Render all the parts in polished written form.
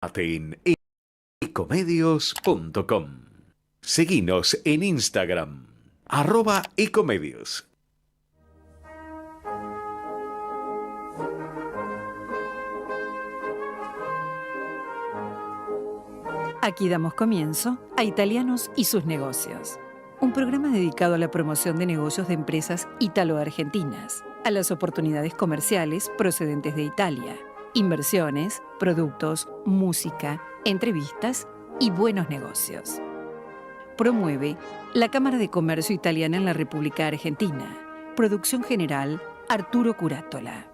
Infórmate en ecomedios.com. Seguinos en Instagram, @ecomedios. Aquí damos comienzo a Italianos y sus negocios, un programa dedicado a la promoción de negocios de empresas ítalo-argentinas, a las oportunidades comerciales procedentes de Italia, inversiones, productos, música, entrevistas y buenos negocios. Promueve la Cámara de Comercio Italiana en la República Argentina. Producción general, Arturo Curátola.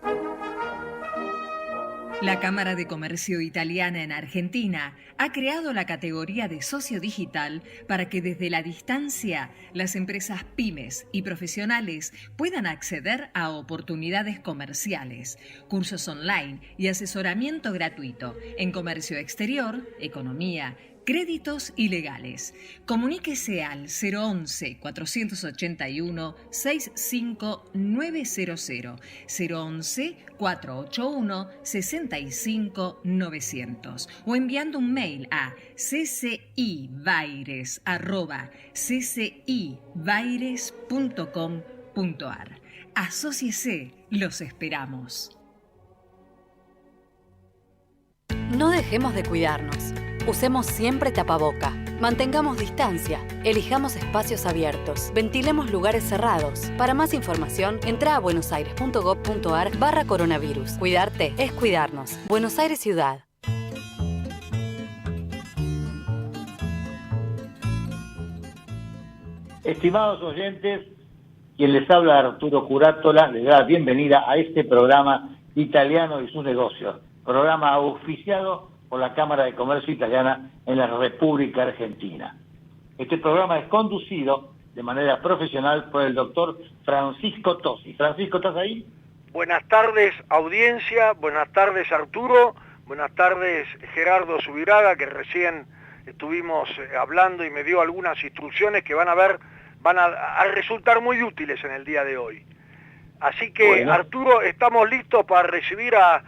La Cámara de Comercio Italiana en Argentina ha creado la categoría de socio digital para que desde la distancia las empresas pymes y profesionales puedan acceder a oportunidades comerciales, cursos online y asesoramiento gratuito en comercio exterior, economía, créditos y legales. Comuníquese al 011-481-65900, 011-481-65900 o enviando un mail a ccibaires@ccibaires.com.ar. Asóciese, los esperamos. No dejemos de cuidarnos. Usemos siempre tapaboca. Mantengamos distancia. Elijamos espacios abiertos. Ventilemos lugares cerrados. Para más información, entra a buenosaires.gov.ar/coronavirus. Cuidarte es cuidarnos. Buenos Aires Ciudad. Estimados oyentes, quien les habla Arturo Curátola, les da la bienvenida a este programa Italiano y sus negocios, programa auspiciado por la Cámara de Comercio Italiana en la República Argentina. Este programa es conducido de manera profesional por el doctor Francisco Tosi. Francisco, ¿estás ahí? Buenas tardes, audiencia, buenas tardes, Arturo, buenas tardes, Gerardo Subiraga, que recién estuvimos hablando y me dio algunas instrucciones que van a resultar muy útiles en el día de hoy. Así que, bueno, Arturo, estamos listos para recibir a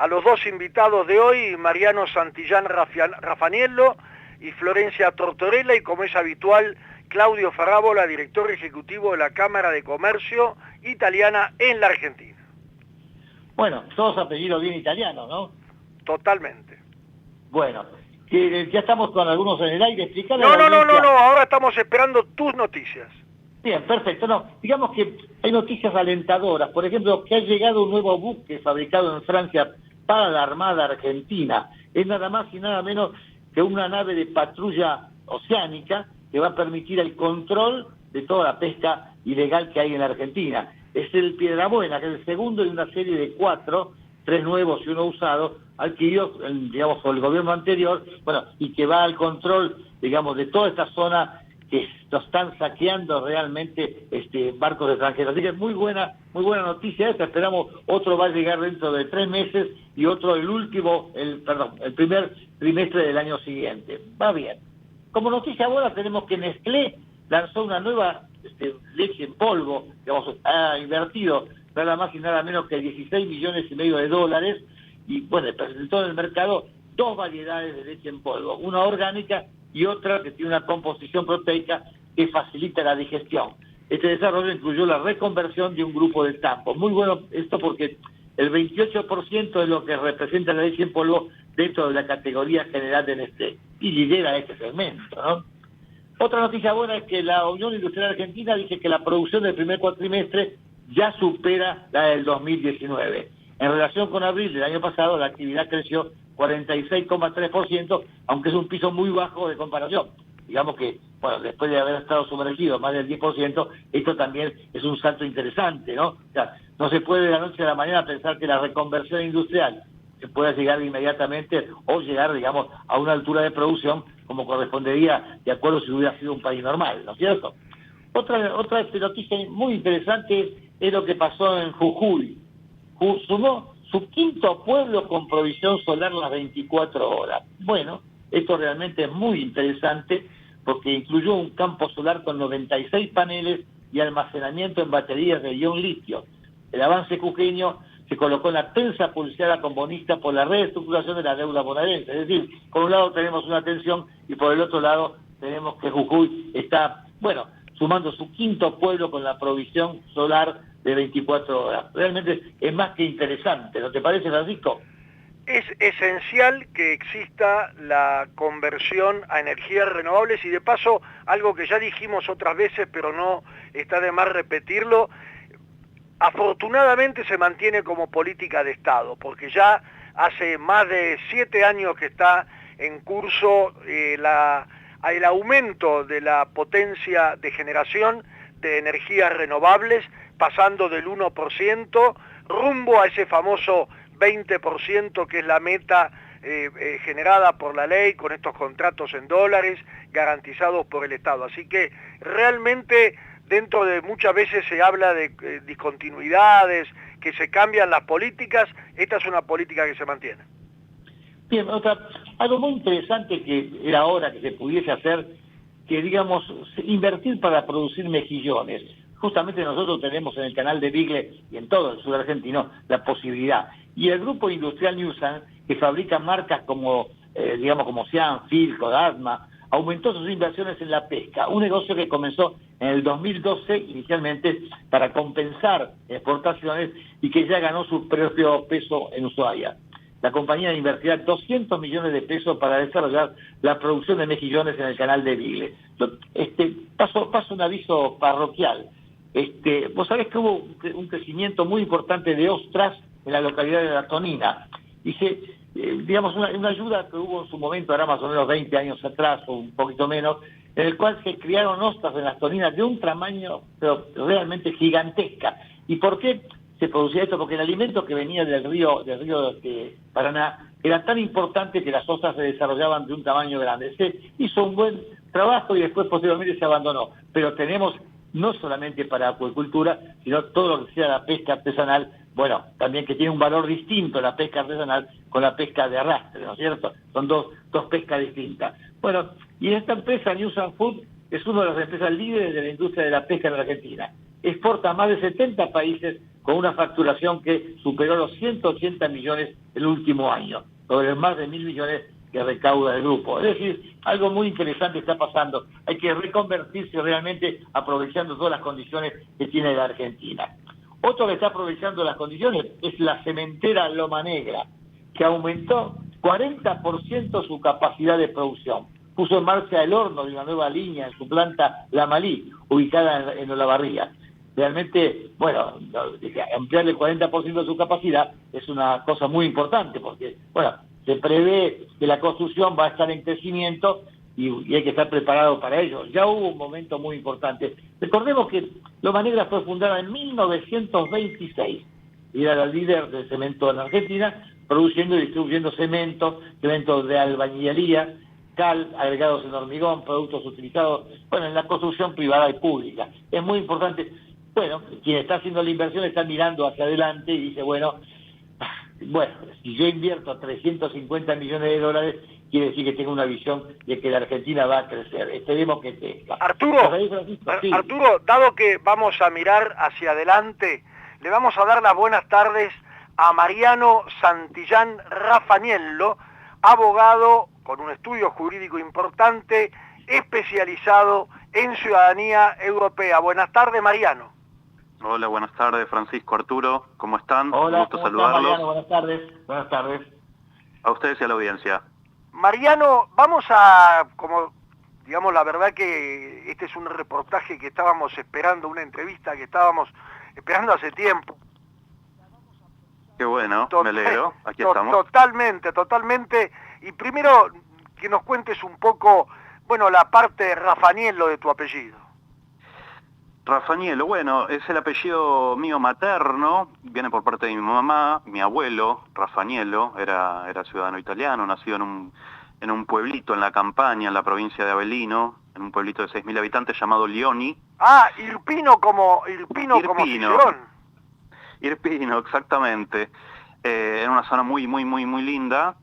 los dos invitados de hoy, Mariano Santillán Rafaniello y Florencia Tortorella, y como es habitual, Claudio Ferrábola, director ejecutivo de la Cámara de Comercio Italiana en la Argentina. Bueno, todos apellidos bien italianos, ¿no? Totalmente. Bueno, que ya estamos con algunos en el aire. Explicarle no, ahora estamos esperando tus noticias. Bien, perfecto. No, digamos que hay noticias alentadoras. Por ejemplo, que ha llegado un nuevo buque fabricado en Francia para la Armada Argentina. Es nada más y nada menos que una nave de patrulla oceánica que va a permitir el control de toda la pesca ilegal que hay en la Argentina. Es el Piedrabuena, que es el segundo de una serie de 4, 3 nuevos y 1 usado, adquiridos, digamos, por el gobierno anterior, bueno, y que va al control, digamos, de toda esta zona que lo están saqueando realmente barcos extranjeros. Así que muy buena noticia esta. Esperamos otro va a llegar dentro de 3 meses y otro el primer trimestre del año siguiente. Va bien. Como noticia buena tenemos que Nestlé lanzó una nueva leche en polvo, digamos, ha invertido nada más y nada menos que $16,5 millones y bueno, presentó en el mercado 2 variedades de leche en polvo, una orgánica y otra que tiene una composición proteica que facilita la digestión. Este desarrollo incluyó la reconversión de un grupo de tampos. Muy bueno esto porque el 28% es lo que representa la leche en polvo dentro de la categoría general de Nestlé y lidera este segmento, ¿no? Otra noticia buena es que la Unión Industrial Argentina dice que la producción del primer cuatrimestre ya supera la del 2019. En relación con abril del año pasado, la actividad creció 46,3%, aunque es un piso muy bajo de comparación. Digamos que, bueno, después de haber estado sumergido más del 10%, esto también es un salto interesante, ¿no? O sea, no se puede de la noche a la mañana pensar que la reconversión industrial se pueda llegar inmediatamente o llegar, digamos, a una altura de producción como correspondería de acuerdo si hubiera sido un país normal, ¿no es cierto? Otra noticia muy interesante es lo que pasó en Jujuy. Sumó su 5º pueblo con provisión solar las 24 horas. Bueno, esto realmente es muy interesante porque incluyó un campo solar con 96 paneles y almacenamiento en baterías de ion litio. El avance jujeño se colocó en la tensa pulseada con Bonista por la reestructuración de la deuda bonaerense. Es decir, por un lado tenemos una tensión y por el otro lado tenemos que Jujuy está, bueno, sumando su quinto pueblo con la provisión solar de 24 horas. Realmente es más que interesante, ¿no te parece, Francisco? Es esencial que exista la conversión a energías renovables y de paso, algo que ya dijimos otras veces, pero no está de más repetirlo, afortunadamente se mantiene como política de Estado, porque ya hace más de 7 años que está en curso el aumento de la potencia de generación de energías renovables, pasando del 1% rumbo a ese famoso 20% que es la meta generada por la ley con estos contratos en dólares garantizados por el Estado. Así que realmente dentro de muchas veces se habla de discontinuidades, que se cambian las políticas, esta es una política que se mantiene. Bien, algo muy interesante que era hora que se pudiese hacer, que digamos, invertir para producir mejillones. Justamente nosotros tenemos en el canal de Bigle y en todo el sur argentino la posibilidad. Y el grupo industrial Newsan, que fabrica marcas como, como Cian, Filco, Dasma, aumentó sus inversiones en la pesca, un negocio que comenzó en el 2012 inicialmente para compensar exportaciones y que ya ganó su propio peso en Ushuaia. La compañía invertirá 200 millones de pesos para desarrollar la producción de mejillones en el canal de Bigle. Paso un aviso parroquial. Vos sabés que hubo un crecimiento muy importante de ostras en la localidad de La Tonina. Una ayuda que hubo en su momento, ahora más o menos 20 años atrás, o un poquito menos, en el cual se criaron ostras en Las Toninas de un tamaño pero realmente gigantesca. ¿Y por qué se producía esto? Porque el alimento que venía del río de Paraná era tan importante que las ostras se desarrollaban de un tamaño grande. Se hizo un buen trabajo y después posteriormente se abandonó. Pero tenemos no solamente para acuicultura, sino todo lo que sea la pesca artesanal, bueno, también que tiene un valor distinto la pesca artesanal con la pesca de arrastre, ¿no es cierto? Son dos pescas distintas. Bueno, y esta empresa, Newsan Food, es una de las empresas líderes de la industria de la pesca en la Argentina. Exporta a más de 70 países con una facturación que superó los 180 millones el último año, sobre más de 1.000 millones que recauda el grupo. Es decir, algo muy interesante está pasando. Hay que reconvertirse realmente aprovechando todas las condiciones que tiene la Argentina. Otro que está aprovechando las condiciones es la cementera Loma Negra, que aumentó 40% su capacidad de producción. Puso en marcha el horno de una nueva línea en su planta La Malí, ubicada en Olavarría. Realmente, bueno, ampliarle el 40% de su capacidad es una cosa muy importante, porque, bueno, se prevé que la construcción va a estar en crecimiento y hay que estar preparado para ello. Ya hubo un momento muy importante. Recordemos que Loma Negra fue fundada en 1926 y era la líder del cemento en Argentina, produciendo y distribuyendo cemento de albañilería, cal, agregados en hormigón, productos utilizados, en la construcción privada y pública. Es muy importante. Bueno, quien está haciendo la inversión está mirando hacia adelante y dice, bueno, si yo invierto 350 millones de dólares, quiere decir que tengo una visión de que la Argentina va a crecer. Esperemos que tenga. Arturo, dado que vamos a mirar hacia adelante, le vamos a dar las buenas tardes a Mariano Santillán Rafaniello, abogado con un estudio jurídico importante, especializado en ciudadanía europea. Buenas tardes, Mariano. Hola, buenas tardes, Francisco, Arturo, ¿cómo están? Hola, un gusto saludarlos. Mariano, buenas tardes. Buenas tardes. A ustedes y a la audiencia. Mariano, vamos a, la verdad que este es un reportaje que estábamos esperando, una entrevista que estábamos esperando hace tiempo. Qué bueno, me alegro, aquí estamos. Totalmente. Y primero que nos cuentes un poco, la parte Rafaniello de tu apellido. Rafaniello, es el apellido mío materno, viene por parte de mi mamá. Mi abuelo, Rafaniello, era ciudadano italiano, nacido en un pueblito en la Campania, en la provincia de Avellino, en un pueblito de 6.000 habitantes llamado Lioni. Ah, Irpino como Cicerón. Irpino, exactamente. En una zona muy linda.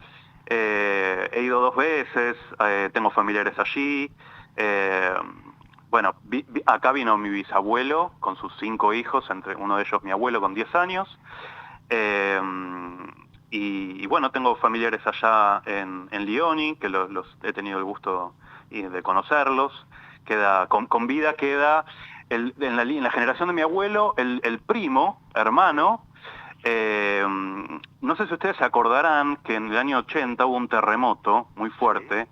He ido 2 veces, tengo familiares allí. Acá vino mi bisabuelo con sus 5 hijos, entre uno de ellos mi abuelo con 10 años. Y bueno, tengo familiares allá en Lioni, que los he tenido el gusto de conocerlos. Con vida queda en la generación de mi abuelo, el primo, hermano. No sé si ustedes se acordarán que en el año 80 hubo un terremoto muy fuerte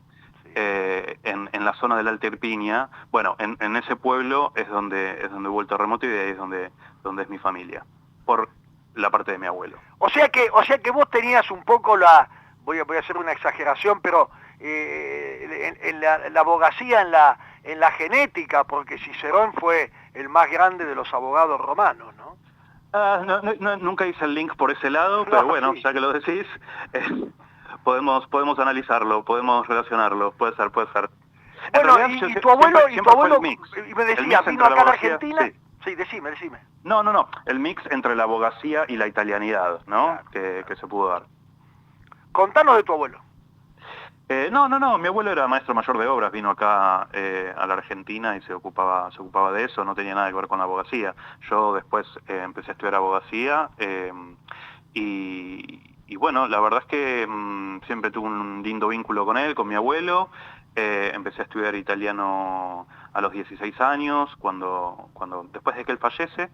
en la zona de la Alta Irpinia. Bueno, en ese pueblo es donde hubo el terremoto y de ahí es donde es mi familia, por la parte de mi abuelo. O sea que vos tenías un poco voy a hacer una exageración, pero en la abogacía, en la genética, porque Cicerón fue el más grande de los abogados romanos, ¿no? Nunca hice el link por ese lado, pero bueno, sí. Ya que lo decís, podemos analizarlo, podemos relacionarlo, puede ser. Bueno, y tu abuelo, y me decía, vino acá a la Argentina. Sí, decime. No, el mix entre la abogacía y la italianidad, ¿no? Claro. Que se pudo dar. Contanos de tu abuelo. No, mi abuelo era maestro mayor de obras, vino acá a la Argentina y se ocupaba de eso, no tenía nada que ver con la abogacía. Yo después empecé a estudiar abogacía y bueno, la verdad es que siempre tuve un lindo vínculo con él, con mi abuelo. Empecé a estudiar italiano a los 16 años, después de que él fallece.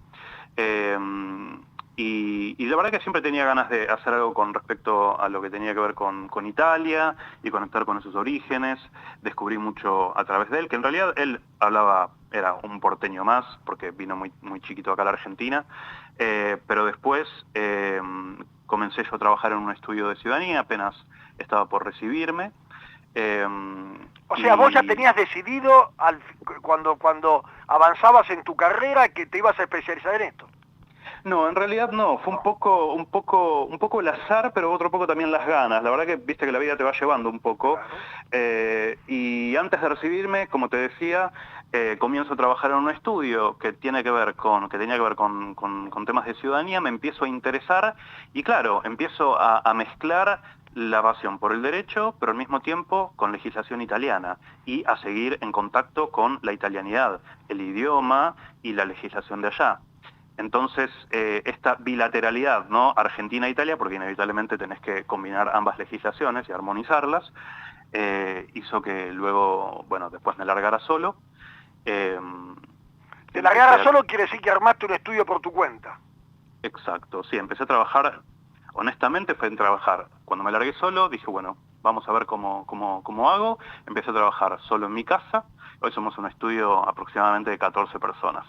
Y la verdad que siempre tenía ganas de hacer algo con respecto a lo que tenía que ver con Italia y conectar con esos orígenes. Descubrí mucho a través de él, que en realidad él era un porteño más, porque vino muy, muy chiquito acá a la Argentina, pero después comencé yo a trabajar en un estudio de ciudadanía, apenas estaba por recibirme. O sea, vos ya tenías decidido cuando avanzabas en tu carrera que te ibas a especializar en esto. No, en realidad no, fue un poco el azar, pero otro poco también las ganas. La verdad que viste que la vida te va llevando un poco. Claro. Y antes de recibirme, como te decía, comienzo a trabajar en un estudio que tenía que ver con temas de ciudadanía, me empiezo a interesar y claro, empiezo a mezclar la pasión por el derecho, pero al mismo tiempo con legislación italiana y a seguir en contacto con la italianidad, el idioma y la legislación de allá. Entonces, esta bilateralidad, ¿no? Argentina-Italia, porque inevitablemente tenés que combinar ambas legislaciones y armonizarlas, hizo que luego, bueno, después me largara solo. ¿Te largara solo quiere decir que armaste un estudio por tu cuenta? Exacto, sí, empecé a trabajar, honestamente fue en trabajar. Cuando me largué solo, dije, bueno, vamos a ver cómo hago. Empecé a trabajar solo en mi casa. Hoy somos un estudio aproximadamente de 14 personas.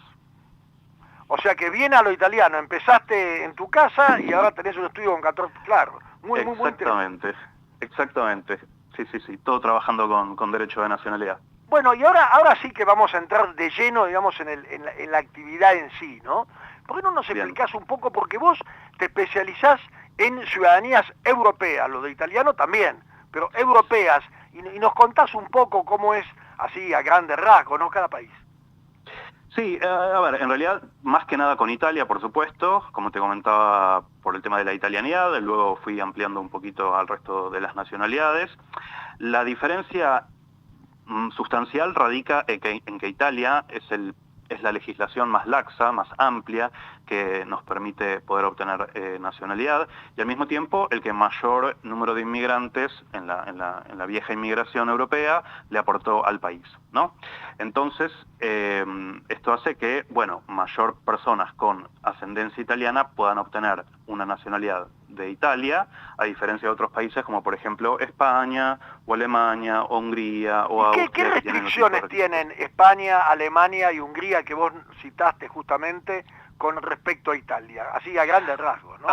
O sea que viene a lo italiano, empezaste en tu casa y ahora tenés un estudio con 14, claro, muy Exactamente, sí, todo trabajando con derecho de nacionalidad. Bueno, y ahora sí que vamos a entrar de lleno, digamos, en la actividad en sí, ¿no? ¿Por qué no nos explicás un poco? Porque vos te especializás en ciudadanías europeas, lo de italiano también, pero europeas, y nos contás un poco cómo es, así a grandes rasgos, ¿no? Cada país. Sí, a ver, en realidad, más que nada con Italia, por supuesto, como te comentaba, por el tema de la italianidad, luego fui ampliando un poquito al resto de las nacionalidades. La diferencia sustancial radica en que Italia es la legislación más laxa, más amplia, que nos permite poder obtener nacionalidad, y al mismo tiempo el que mayor número de inmigrantes en la vieja inmigración europea le aportó al país, ¿no? Entonces, esto hace que, bueno, mayor personas con ascendencia italiana puedan obtener una nacionalidad de Italia, a diferencia de otros países como por ejemplo España, o Alemania, o Hungría, o Austria. ¿Qué restricciones tienen España, Alemania y Hungría que vos citaste justamente con respecto a Italia? Así a grandes rasgos, ¿no?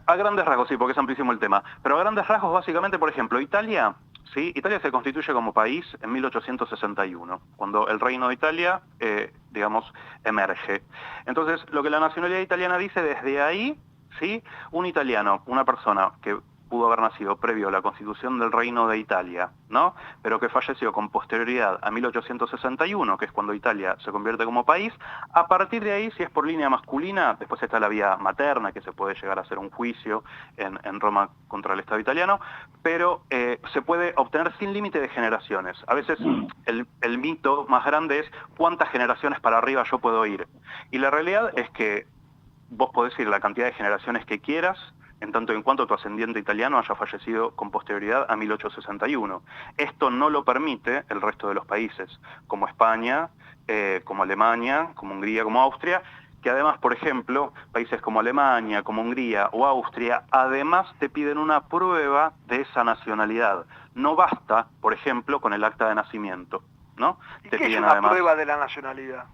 A grandes rasgos, sí, porque es amplísimo el tema. Pero a grandes rasgos, básicamente, por ejemplo, Italia se constituye como país en 1861, cuando el Reino de Italia, digamos, emerge. Entonces, lo que la nacionalidad italiana dice desde ahí, ¿sí? Un italiano, una persona que pudo haber nacido previo a la constitución del Reino de Italia, ¿no? Pero que falleció con posterioridad a 1861, que es cuando Italia se convierte como país. A partir de ahí, si es por línea masculina, después está la vía materna, que se puede llegar a hacer un juicio en Roma contra el Estado italiano, pero se puede obtener sin límite de generaciones. A veces el mito más grande es cuántas generaciones para arriba yo puedo ir. Y la realidad es que vos podés ir la cantidad de generaciones que quieras, en tanto en cuanto tu ascendiente italiano haya fallecido con posterioridad a 1861. Esto no lo permite el resto de los países, como España, como Alemania, como Hungría, como Austria, que además, por ejemplo, países como Alemania, como Hungría o Austria, además te piden una prueba de esa nacionalidad. No basta, por ejemplo, con el acta de nacimiento, ¿no? ¿Y te qué es piden una además prueba de la nacionalidad?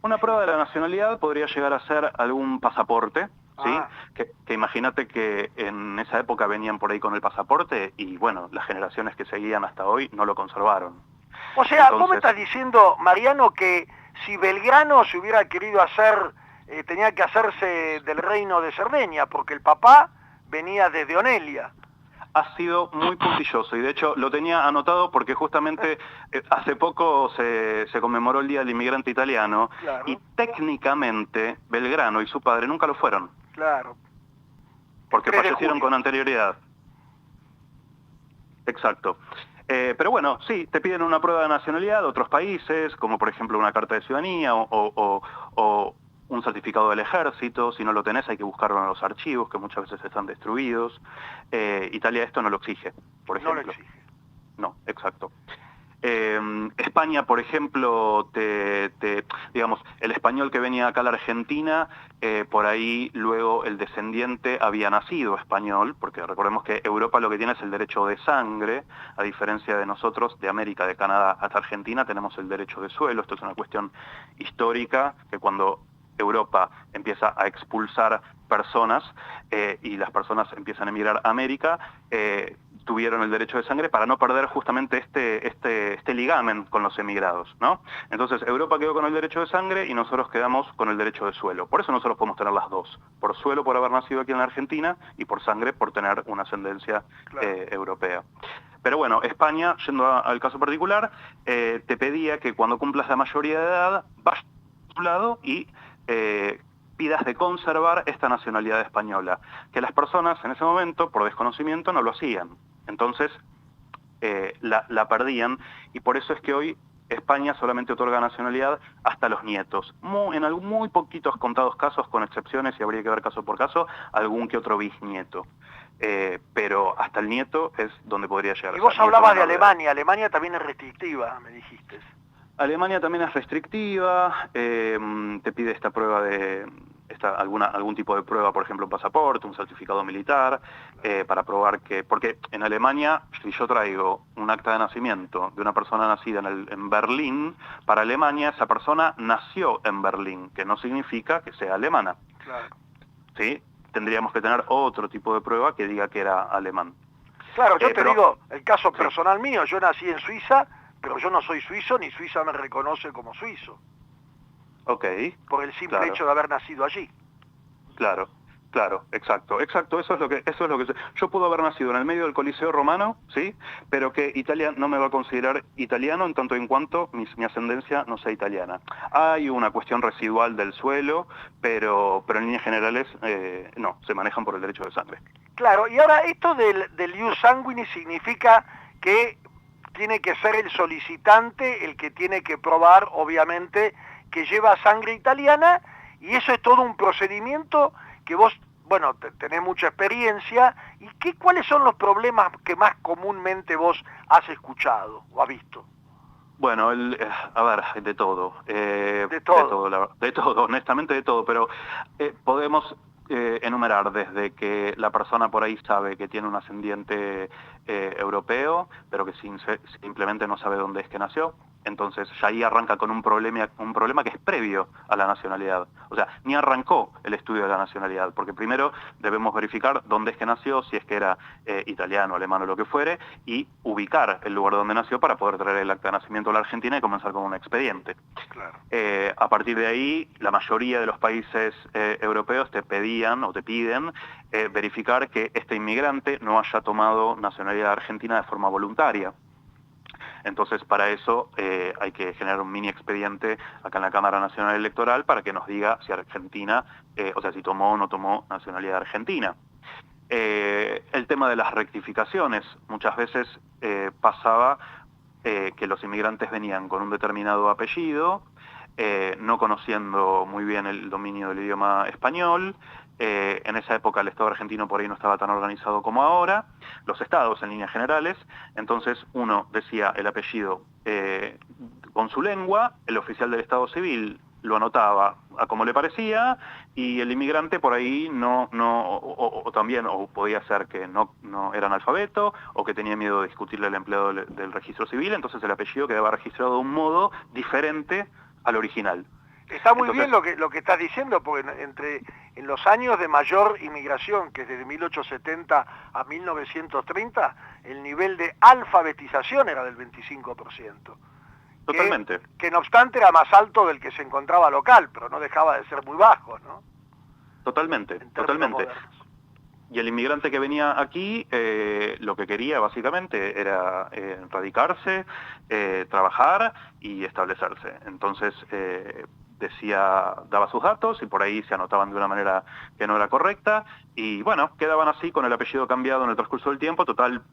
una prueba de la nacionalidad podría llegar a ser algún pasaporte, ¿sí? Que imagínate que en esa época venían por ahí con el pasaporte y, bueno, las generaciones que seguían hasta hoy no lo conservaron. O sea, Entonces, vos me estás diciendo, Mariano, que si Belgrano se hubiera querido hacer, tenía que hacerse del reino de Cerdeña, porque el papá venía desde Onelia. ha sido muy puntilloso y de hecho lo tenía anotado porque justamente hace poco se conmemoró el Día del Inmigrante Italiano. Claro. Y técnicamente Belgrano y su padre nunca lo fueron. Claro. Porque 3 de fallecieron junio. con anterioridad. Exacto. Pero bueno, sí, te piden una prueba de nacionalidad de otros países, como por ejemplo una carta de ciudadanía o un certificado del ejército. Si no lo tenés hay que buscarlo en los archivos, que muchas veces están destruidos. Italia esto no lo exige, por ejemplo. No lo exige. No, exacto. España, por ejemplo, digamos, el español que venía acá a la Argentina, por ahí luego el descendiente había nacido español, porque recordemos que Europa lo que tiene es el derecho de sangre, a diferencia de nosotros, de América, de Canadá hasta Argentina, tenemos el derecho de suelo. Esto es una cuestión histórica, que cuando Europa empieza a expulsar personas y las personas empiezan a emigrar a América, tuvieron el derecho de sangre para no perder justamente este ligamen con los emigrados, ¿no? Entonces Europa quedó con el derecho de sangre y nosotros quedamos con el derecho de suelo. Por eso nosotros podemos tener las dos, por suelo por haber nacido aquí en la Argentina y por sangre por tener una ascendencia europea. Pero bueno, España, yendo al caso particular, te pedía que cuando cumplas la mayoría de edad, vayas a tu lado y pidas de conservar esta nacionalidad española, que las personas en ese momento, por desconocimiento, no lo hacían. Entonces, la perdían, y por eso es que hoy España solamente otorga nacionalidad hasta los nietos. En muy poquitos contados casos, con excepciones, y habría que ver caso por caso, algún que otro bisnieto. Pero hasta el nieto es donde podría llegar. Y vos hablabas de Alemania. Alemania también es restrictiva, me dijiste. Alemania también es restrictiva, te pide esta prueba de algún tipo de prueba, por ejemplo un pasaporte, un certificado militar, para probar que, porque en Alemania, si yo traigo un acta de nacimiento de una persona nacida en Berlín, para Alemania esa persona nació en Berlín, que no significa que sea alemana. Claro. ¿Sí? Tendríamos que tener otro tipo de prueba que diga que era alemán. Claro, yo te digo, el caso personal mío, yo nací en Suiza, pero yo no soy suizo, ni Suiza me reconoce como suizo. Ok. Por el simple hecho de haber nacido allí. Claro, exacto, eso es lo que yo puedo haber nacido en el medio del Coliseo Romano, ¿sí? Pero que Italia no me va a considerar italiano en tanto en cuanto mi ascendencia no sea italiana. Hay una cuestión residual del suelo, pero en líneas generales no, se manejan por el derecho de sangre. Claro, y ahora esto del ius sanguinis significa que tiene que ser el solicitante el que tiene que probar, obviamente, que lleva sangre italiana, y eso es todo un procedimiento que vos, bueno, tenés mucha experiencia. ¿Y cuáles son los problemas que más comúnmente vos has escuchado o has visto? Bueno, a ver, de todo. De todo, honestamente de todo, pero podemos enumerar desde que la persona por ahí sabe que tiene un ascendiente europeo, pero que simplemente no sabe dónde es que nació. Entonces ya ahí arranca con un problema que es previo a la nacionalidad. O sea, ni arrancó el estudio de la nacionalidad, porque primero debemos verificar dónde es que nació, si es que era italiano, alemán o lo que fuere, y ubicar el lugar donde nació para poder traer el acta de nacimiento a la Argentina y comenzar con un expediente. Claro. A partir de ahí, la mayoría de los países europeos te pedían o te piden verificar que este inmigrante no haya tomado nacionalidad argentina de forma voluntaria. Entonces, para eso hay que generar un mini expediente acá en la Cámara Nacional Electoral para que nos diga si Argentina, o sea, si tomó o no tomó nacionalidad argentina. El tema de las rectificaciones, muchas veces pasaba que los inmigrantes venían con un determinado apellido no conociendo muy bien el dominio del idioma español. En esa época el Estado argentino por ahí no estaba tan organizado como ahora, los estados en líneas generales, entonces uno decía el apellido con su lengua, el oficial del Estado civil lo anotaba a como le parecía, y el inmigrante por ahí también podía ser que no era analfabeto, o que tenía miedo de discutirle al empleado del registro civil, entonces el apellido quedaba registrado de un modo diferente al original. Está muy bien lo que estás diciendo, porque en los años de mayor inmigración, que es desde 1870 a 1930, el nivel de alfabetización era del 25%. Totalmente. Que no obstante era más alto del que se encontraba local, pero no dejaba de ser muy bajo, ¿no? Totalmente. Modernos. Y el inmigrante que venía aquí, lo que quería básicamente era radicarse, trabajar y establecerse. Entonces daba sus datos y por ahí se anotaban de una manera que no era correcta, y bueno, quedaban así con el apellido cambiado en el transcurso del tiempo. Total,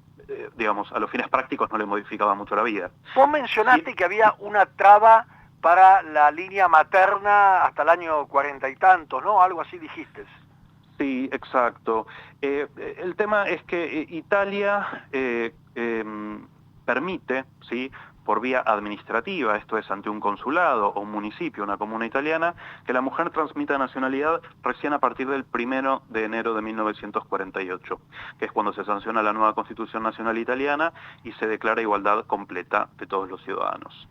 digamos, a los fines prácticos no le modificaba mucho la vida. Vos mencionaste que había una traba para la línea materna hasta el año 40 y tantos, ¿no? Algo así dijiste. Sí, exacto. El tema es que Italia permite, ¿sí?, por vía administrativa, esto es ante un consulado o un municipio, una comuna italiana, que la mujer transmita nacionalidad recién a partir del 1 de enero de 1948, que es cuando se sanciona la nueva Constitución Nacional Italiana y se declara igualdad completa de todos los ciudadanos.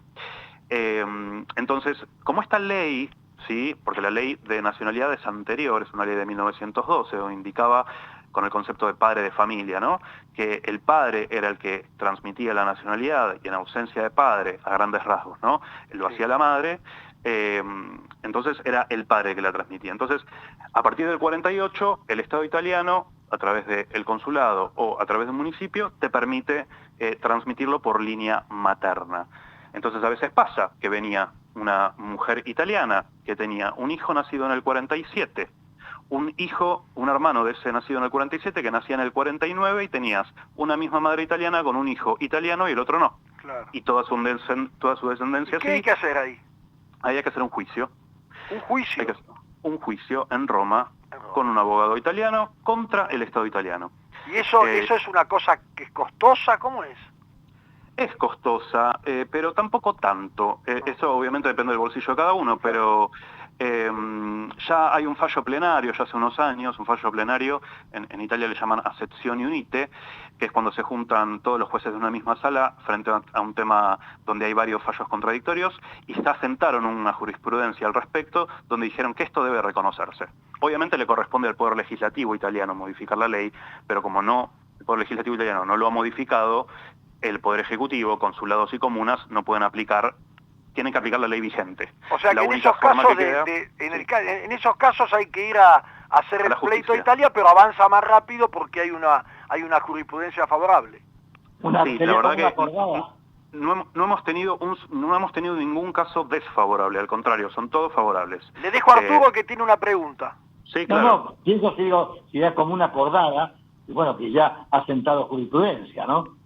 Entonces, como esta ley, ¿sí?, porque la ley de nacionalidad es anterior, es una ley de 1912, donde indicaba con el concepto de padre de familia, ¿no?, que el padre era el que transmitía la nacionalidad, y en ausencia de padre, a grandes rasgos, ¿no?, lo hacía la madre. Entonces era el padre que la transmitía. Entonces, a partir del 48, el Estado italiano, a través del consulado o a través del municipio, te permite transmitirlo por línea materna. Entonces a veces pasa que venía una mujer italiana que tenía un hijo nacido en el 47, un hermano de ese nacido en el 47 que nacía en el 49, y tenías una misma madre italiana con un hijo italiano y el otro no. Claro. Y toda su descendencia. ¿Qué hay que hacer ahí? Ahí hay que hacer un juicio. ¿Un juicio? Hay que hacer un juicio en Roma con un abogado italiano contra el Estado italiano. ¿Y eso es una cosa que es costosa? ¿Cómo es? Es costosa, pero tampoco tanto. Eso obviamente depende del bolsillo de cada uno, pero ya hay un fallo plenario, ya hace unos años, un fallo plenario, en Italia le llaman accezioni unite, que es cuando se juntan todos los jueces de una misma sala frente a un tema donde hay varios fallos contradictorios, y se asentaron una jurisprudencia al respecto, donde dijeron que esto debe reconocerse. Obviamente le corresponde al Poder Legislativo italiano modificar la ley, pero como el Poder Legislativo italiano no lo ha modificado, el Poder Ejecutivo, consulados y comunas tienen que aplicar la ley vigente. O sea que en esos casos hay que ir a hacer el pleito a Italia, pero avanza más rápido porque hay una jurisprudencia favorable. Sí, la verdad que no hemos tenido ningún caso desfavorable, al contrario, son todos favorables. Le dejo a Arturo que tiene una pregunta. Sí, claro. No, pienso si es como una acordada, y bueno, que ya ha sentado jurisprudencia, ¿no?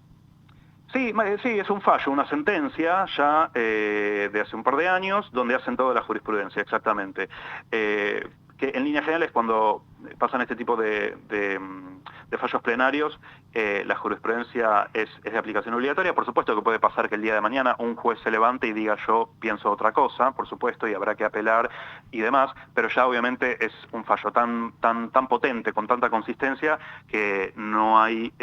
Sí, es un fallo, una sentencia ya de hace un par de años, donde ha sentado la jurisprudencia, exactamente. Que en líneas generales, cuando pasan este tipo de fallos plenarios, la jurisprudencia es de aplicación obligatoria. Por supuesto que puede pasar que el día de mañana un juez se levante y diga yo pienso otra cosa, por supuesto, y habrá que apelar y demás, pero ya obviamente es un fallo tan potente, con tanta consistencia, que no hay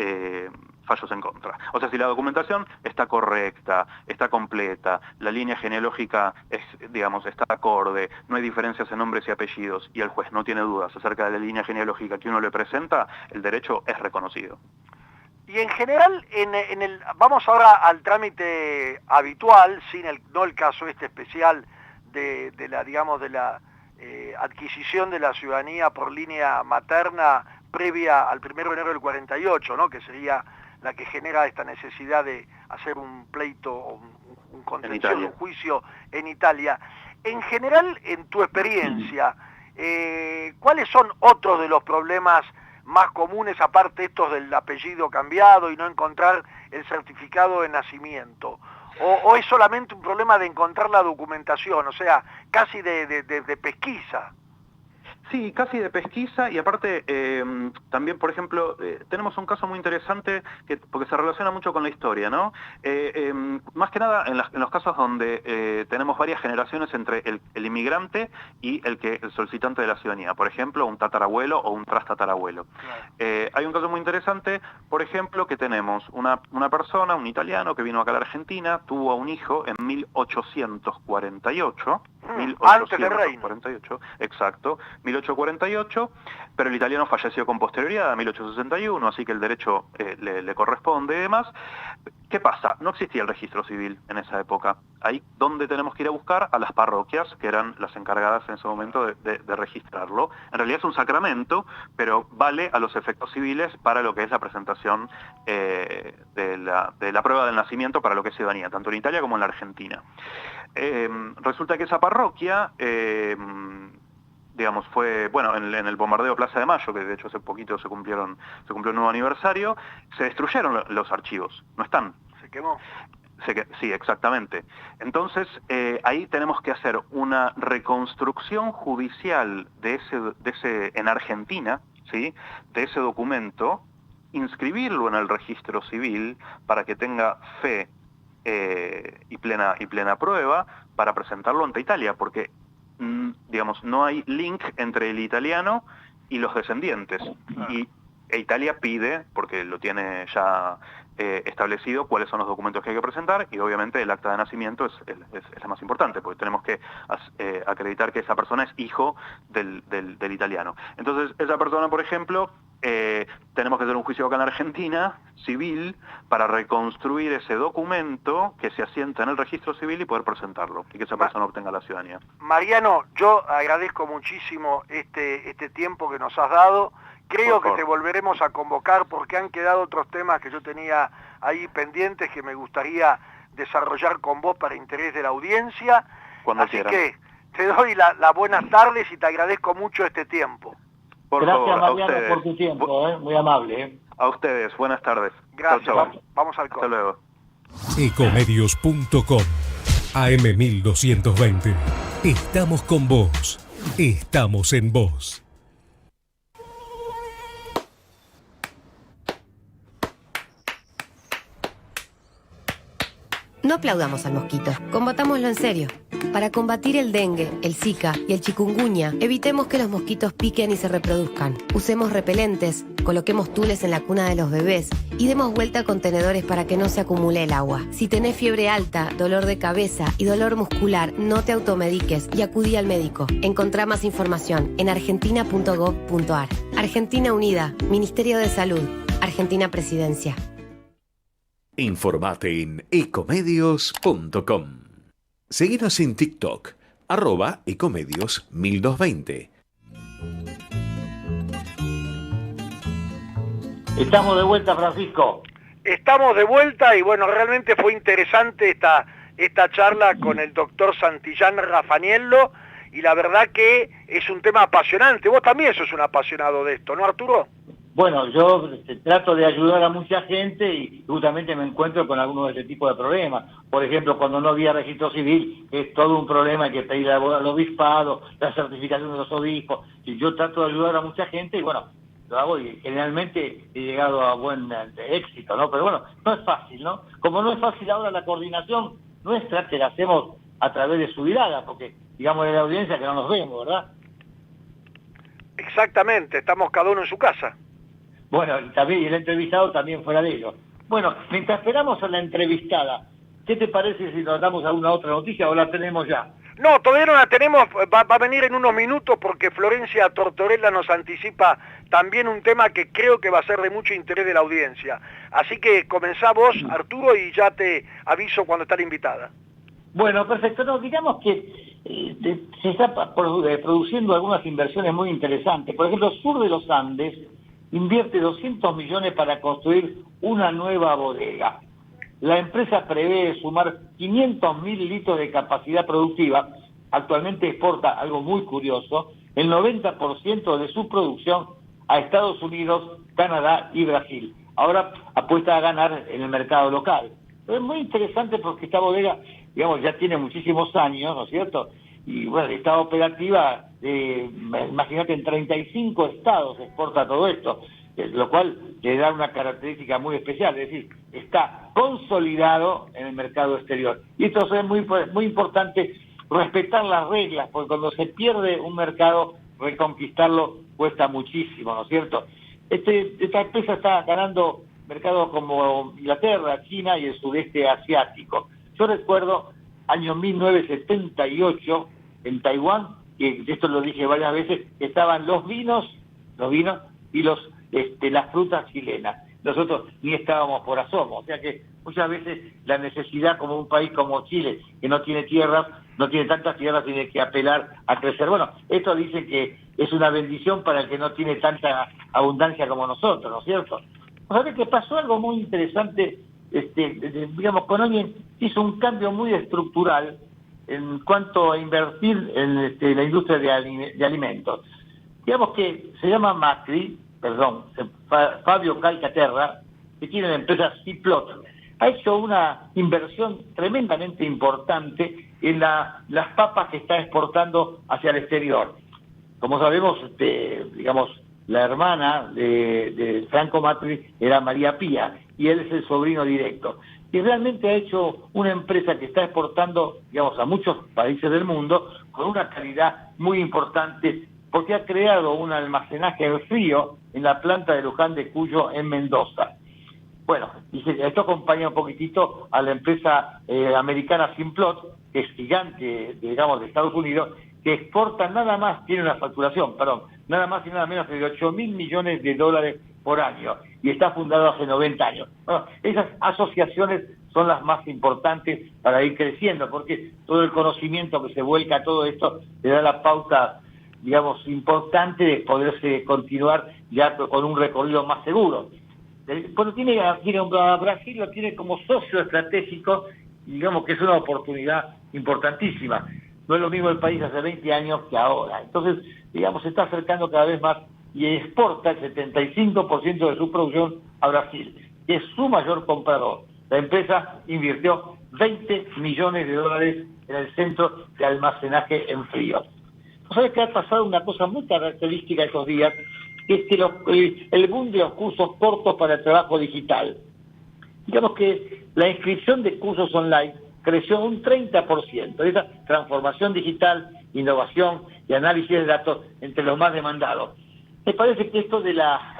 fallos en contra. O sea, si la documentación está correcta, está completa, la línea genealógica está acorde, no hay diferencias en nombres y apellidos, y el juez no tiene dudas acerca de la línea genealógica que uno le presenta, el derecho es reconocido. Y en general, vamos ahora al trámite habitual, no el caso especial de la adquisición de la ciudadanía por línea materna previa al 1 de enero del 48, ¿no?, que sería la que genera esta necesidad de hacer un pleito o un contencioso, un juicio en Italia. En general, en tu experiencia, ¿cuáles son otros de los problemas más comunes, aparte estos del apellido cambiado y no encontrar el certificado de nacimiento? o es solamente un problema de encontrar la documentación, o sea, casi de pesquisa? Sí, casi de pesquisa, y aparte también, por ejemplo, tenemos un caso muy interesante porque se relaciona mucho con la historia, ¿no? Más que nada en los casos donde tenemos varias generaciones entre el inmigrante y el solicitante de la ciudadanía, por ejemplo, un tatarabuelo o un trastatarabuelo. Claro. Hay un caso muy interesante, por ejemplo, que tenemos una persona, un italiano, que vino acá a la Argentina, tuvo a un hijo en 1848. Antes del reino. Exacto, 1848, pero el italiano falleció con posterioridad, a 1861, así que el derecho le corresponde y demás. ¿Qué pasa? No existía el registro civil en esa época. Ahí donde tenemos que ir a buscar a las parroquias, que eran las encargadas en ese momento de registrarlo. En realidad es un sacramento, pero vale a los efectos civiles para lo que es la presentación de la prueba del nacimiento para lo que es ciudadanía, tanto en Italia como en la Argentina. Resulta que esa parroquia, digamos, fue, bueno, en el bombardeo Plaza de Mayo, que de hecho hace poquito se cumplió un nuevo aniversario, se destruyeron los archivos, no están. ¿Se quemó? Sí, exactamente. Entonces, ahí tenemos que hacer una reconstrucción judicial de ese en Argentina, ¿sí?, de ese documento, inscribirlo en el registro civil para que tenga fe y plena prueba para presentarlo ante Italia, porque digamos, no hay link entre el italiano y los descendientes. E Italia pide, porque lo tiene ya establecido, cuáles son los documentos que hay que presentar, y obviamente el acta de nacimiento es la más importante, porque tenemos que acreditar que esa persona es hijo del italiano. Entonces, esa persona, por ejemplo, tenemos que hacer un juicio acá en Argentina, civil, para reconstruir ese documento que se asienta en el registro civil y poder presentarlo, y que esa persona obtenga la ciudadanía. Mariano, yo agradezco muchísimo este tiempo que nos has dado. Creo que te volveremos a convocar porque han quedado otros temas que yo tenía ahí pendientes que me gustaría desarrollar con vos para interés de la audiencia. Así que te doy las buenas tardes y te agradezco mucho este tiempo. Gracias, Mariano, por tu tiempo, muy amable. A ustedes, buenas tardes. Gracias, chau. Vamos al corte. Hasta luego. Ecomedios.com AM1220. Estamos con vos. Estamos en vos. No aplaudamos al mosquito, combatámoslo en serio. Para combatir el dengue, el zika y el chikungunya, evitemos que los mosquitos piquen y se reproduzcan. Usemos repelentes, coloquemos tules en la cuna de los bebés y demos vuelta a contenedores para que no se acumule el agua. Si tenés fiebre alta, dolor de cabeza y dolor muscular, no te automediques y acudí al médico. Encontrá más información en argentina.gov.ar. Argentina Unida, Ministerio de Salud, Argentina Presidencia. Informate en ecomedios.com. Seguinos en TikTok, @ecomedios1220. Estamos de vuelta, Francisco. Estamos de vuelta y bueno, realmente fue interesante esta charla con el doctor Santillán Rafaniello y la verdad que es un tema apasionante. Vos también sos un apasionado de esto, ¿no, Arturo? Bueno, yo trato de ayudar a mucha gente y justamente me encuentro con algunos de ese tipo de problemas. Por ejemplo, cuando no había registro civil, es todo un problema, hay que pedir al obispado, la certificación de los obispos. Y yo trato de ayudar a mucha gente y bueno, lo hago y generalmente he llegado a buen éxito, ¿no? Pero bueno, no es fácil, ¿no? Como no es fácil ahora la coordinación nuestra, que la hacemos a través de Subirada, porque digamos de la audiencia que no nos vemos, ¿verdad? Exactamente, estamos cada uno en su casa. Bueno, y también el entrevistado también fuera de ello. Bueno, mientras esperamos a la entrevistada, ¿qué te parece si nos damos alguna otra noticia o la tenemos ya? No, todavía no la tenemos, va a venir en unos minutos porque Florencia Tortorella nos anticipa también un tema que creo que va a ser de mucho interés de la audiencia. Así que comenzá vos, Arturo, y ya te aviso cuando está la invitada. Bueno, perfecto. No, digamos que se está produciendo algunas inversiones muy interesantes. Por ejemplo, Sur de los Andes invierte 200 millones para construir una nueva bodega. La empresa prevé sumar 500.000 litros de capacidad productiva. Actualmente exporta, algo muy curioso, el 90% de su producción a Estados Unidos, Canadá y Brasil. Ahora apuesta a ganar en el mercado local. Pero es muy interesante porque esta bodega, digamos, ya tiene muchísimos años, ¿no es cierto? Y bueno, está operativa, imagínate, en 35 estados se exporta todo esto, lo cual le da una característica muy especial, es decir, está consolidado en el mercado exterior. Y esto es muy importante, respetar las reglas, porque cuando se pierde un mercado, reconquistarlo cuesta muchísimo, ¿no es cierto? Esta empresa está ganando mercados como Inglaterra, China y el sudeste asiático. Yo recuerdo año 1978 en Taiwán, que esto lo dije varias veces, estaban los vinos y las frutas chilenas. Nosotros ni estábamos por asomo, o sea que muchas veces la necesidad, como un país como Chile, que no tiene tierras, no tiene tantas tierras, tiene que apelar a crecer. Bueno, esto dice que es una bendición para el que no tiene tanta abundancia como nosotros, ¿no es cierto? ¿Sabes que pasó algo muy interesante? Digamos, con alguien hizo un cambio muy estructural en cuanto a invertir en la industria de alimentos. Digamos que se llama Fabio Calcaterra, que tiene la empresa Simplot, ha hecho una inversión tremendamente importante en las papas que está exportando hacia el exterior. Como sabemos, digamos, la hermana de Franco Macri era María Pía, y él es el sobrino directo. Y realmente ha hecho una empresa que está exportando, digamos, a muchos países del mundo con una calidad muy importante, porque ha creado un almacenaje en frío en la planta de Luján de Cuyo en Mendoza. Bueno, esto acompaña un poquitito a la empresa americana Simplot, que es gigante, digamos, de Estados Unidos, que exporta nada más y nada menos de 8.000 millones de dólares por año, y está fundado hace 90 años. Bueno, esas asociaciones son las más importantes para ir creciendo, porque todo el conocimiento que se vuelca a todo esto le da la pauta, digamos, importante de poderse continuar ya con un recorrido más seguro. Cuando tiene a Brasil, lo tiene como socio estratégico, y digamos que es una oportunidad importantísima. No es lo mismo el país hace 20 años que ahora. Entonces, digamos, se está acercando cada vez más y exporta el 75% de su producción a Brasil, que es su mayor comprador. La empresa invirtió 20 millones de dólares en el centro de almacenaje en frío. ¿Sabes que ha pasado una cosa muy característica estos días? Que es que el boom de los cursos cortos para el trabajo digital. Digamos que la inscripción de cursos online creció un 30%. Esa transformación digital, innovación y análisis de datos entre los más demandados. Me parece que esto de la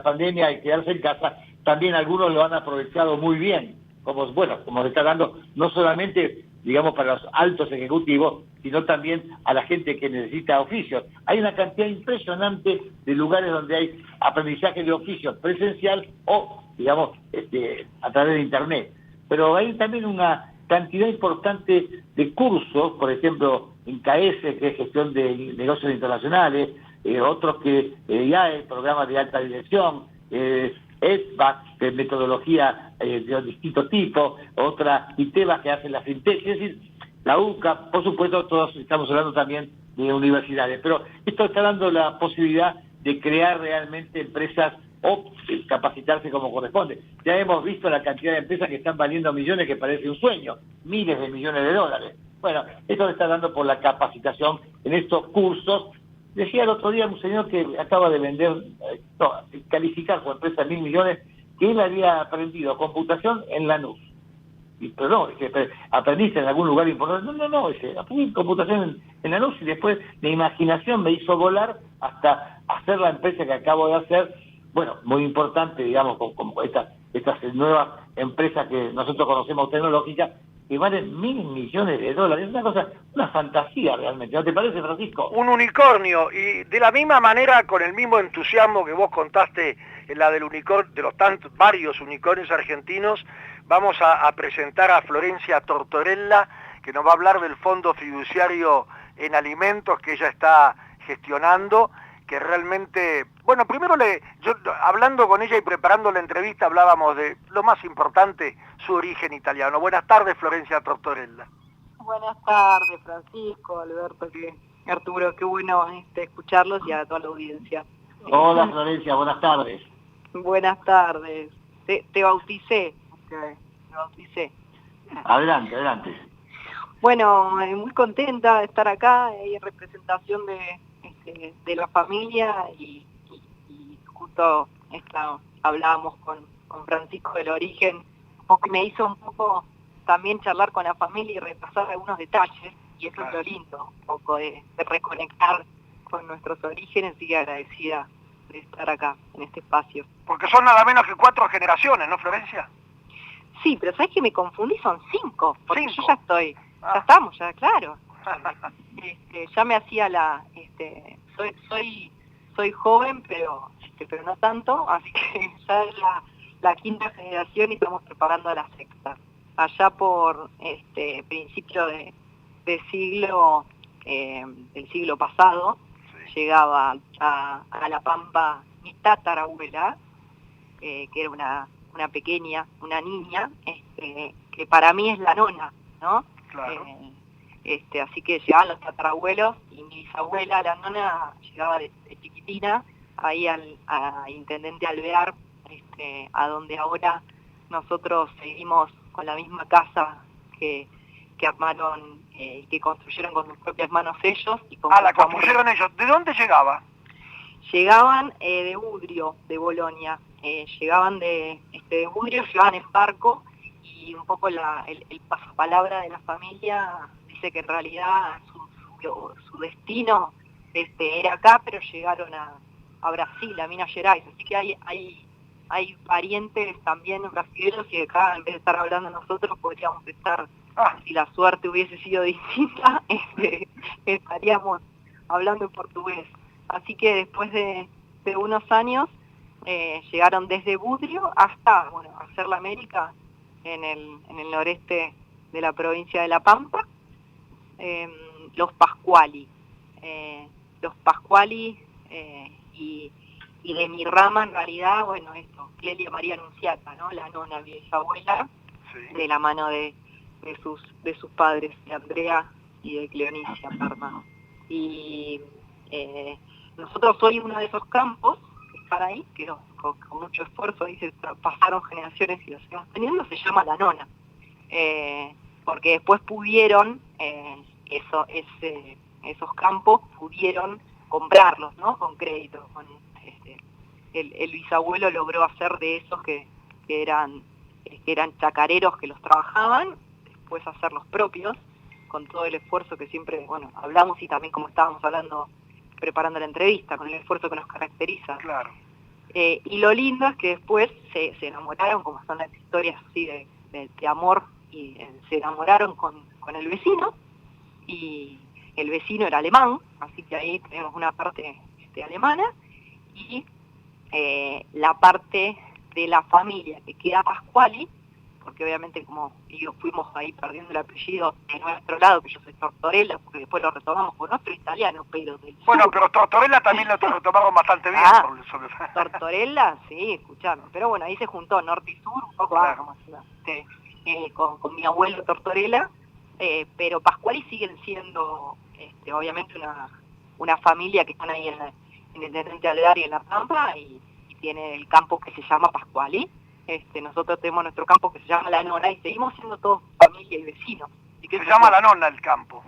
pandemia y quedarse en casa, también algunos lo han aprovechado muy bien, como se está dando no solamente, digamos, para los altos ejecutivos, sino también a la gente que necesita oficios. Hay una cantidad impresionante de lugares donde hay aprendizaje de oficios presencial o, digamos, a través de Internet. Pero hay también una cantidad importante de cursos, por ejemplo, en KS, que es gestión de negocios internacionales, otros que ya el programa de alta dirección, ESBAC, de metodología de distinto tipo, otra ITEBA que hace la fintech, es decir, la UCA, por supuesto, todos estamos hablando también de universidades, pero esto está dando la posibilidad de crear realmente empresas o capacitarse como corresponde. Ya hemos visto la cantidad de empresas que están valiendo millones, que parece un sueño, miles de millones de dólares. Bueno, esto se está dando por la capacitación en estos cursos. Decía el otro día un señor que acaba de calificar su empresa 1.000 millones, que él había aprendido computación en Lanús. Pero no, ¿aprendiste en algún lugar importante? No, aprendí computación en Lanús, y después la imaginación me hizo volar hasta hacer la empresa que acabo de hacer. Bueno, muy importante, digamos, como estas nuevas empresas que nosotros conocemos tecnológicas, que valen 1.000 millones de dólares. Es una fantasía realmente. ¿No te parece, Francisco? Un unicornio, y de la misma manera, con el mismo entusiasmo que vos contaste en la del unicornio, de los varios unicornios argentinos, vamos a presentar a Florencia Tortorella, que nos va a hablar del Fondo Fiduciario en Alimentos que ella está gestionando, que realmente, bueno, primero yo hablando con ella y preparando la entrevista hablábamos de lo más importante, su origen italiano. Buenas tardes, Florencia Tortorella. Buenas tardes, Francisco, Alberto, Arturo, qué bueno escucharlos, y a toda la audiencia. Hola, Florencia, buenas tardes. Buenas tardes. Te bauticé, me bauticé. Adelante, adelante. Bueno, muy contenta de estar acá en representación de la familia y justo hablábamos con Francisco del origen, porque me hizo un poco también charlar con la familia y repasar algunos detalles, y eso es lo lindo, un poco de reconectar con nuestros orígenes, y agradecida de estar acá en este espacio. Porque son nada menos que 4 generaciones, ¿no, Florencia? Sí, pero ¿sabes que me confundí? Son 5, porque 5. yo ya estamos, claro. Ya me hacía soy joven, pero no tanto, así que ya es la 5ª generación y estamos preparando a la 6ª. Allá por principio del siglo pasado, llegaba a La Pampa mi tatarabuela, que era una pequeña, una niña, que para mí es la nona, ¿no? Claro. Así que llegaban los tatarabuelos y mi bisabuela, la nona, llegaba de chiquitina ahí a Intendente Alvear, a donde ahora nosotros seguimos con la misma casa que armaron y que construyeron con sus propias manos ellos. La construyeron ellos. ¿De dónde llegaba? Llegaban de Budrio, de Bolonia. Llegaban de Budrio, llegaban en barco, y un poco el pasapalabra de la familia dice que en realidad su destino era acá, pero llegaron a Brasil, a Minas Gerais, así que hay parientes también brasileños, y acá en vez de estar hablando nosotros podríamos estar, si la suerte hubiese sido distinta, estaríamos hablando en portugués. Así que después de unos años llegaron desde Budrio hasta hacer la América en el noreste de la provincia de La Pampa, los Pascuali. Y de mi rama, en realidad, Clelia María Anunciata, ¿no? La nona, mi bisabuela, de la mano de sus padres, de Andrea y de Cleonicia Parma. Y nosotros hoy uno de esos campos que están ahí, que con mucho esfuerzo ahí se pasaron generaciones y lo seguimos teniendo, se llama La Nona. Porque después pudieron, esos campos pudieron comprarlos, ¿no? Con crédito. El bisabuelo logró hacer de esos que eran chacareros que los trabajaban, después hacer los propios, con todo el esfuerzo que siempre, hablamos, y también como estábamos hablando preparando la entrevista, con el esfuerzo que nos caracteriza. Claro. Y lo lindo es que después se enamoraron, como son las historias así de amor, y se enamoraron con el vecino, y el vecino era alemán, así que ahí tenemos una parte alemana, y la parte de la familia que queda Pascuali, porque obviamente como fuimos ahí perdiendo el apellido de nuestro lado, que yo soy Tortorella, porque después lo retomamos con otro italiano, pero del sur. Pero Tortorella también lo retomaron bastante bien. Tortorella, sí, escuchame, pero ahí se juntó norte y sur, un poco como con mi abuelo Tortorella, pero Pascuali siguen siendo obviamente una familia que están ahí en el Intendente Alvear y en La Pampa, y tiene el campo que se llama Pascuali. Nosotros tenemos nuestro campo que se llama La Nona, y seguimos siendo todos familia y vecinos. Se llama La Nona el campo.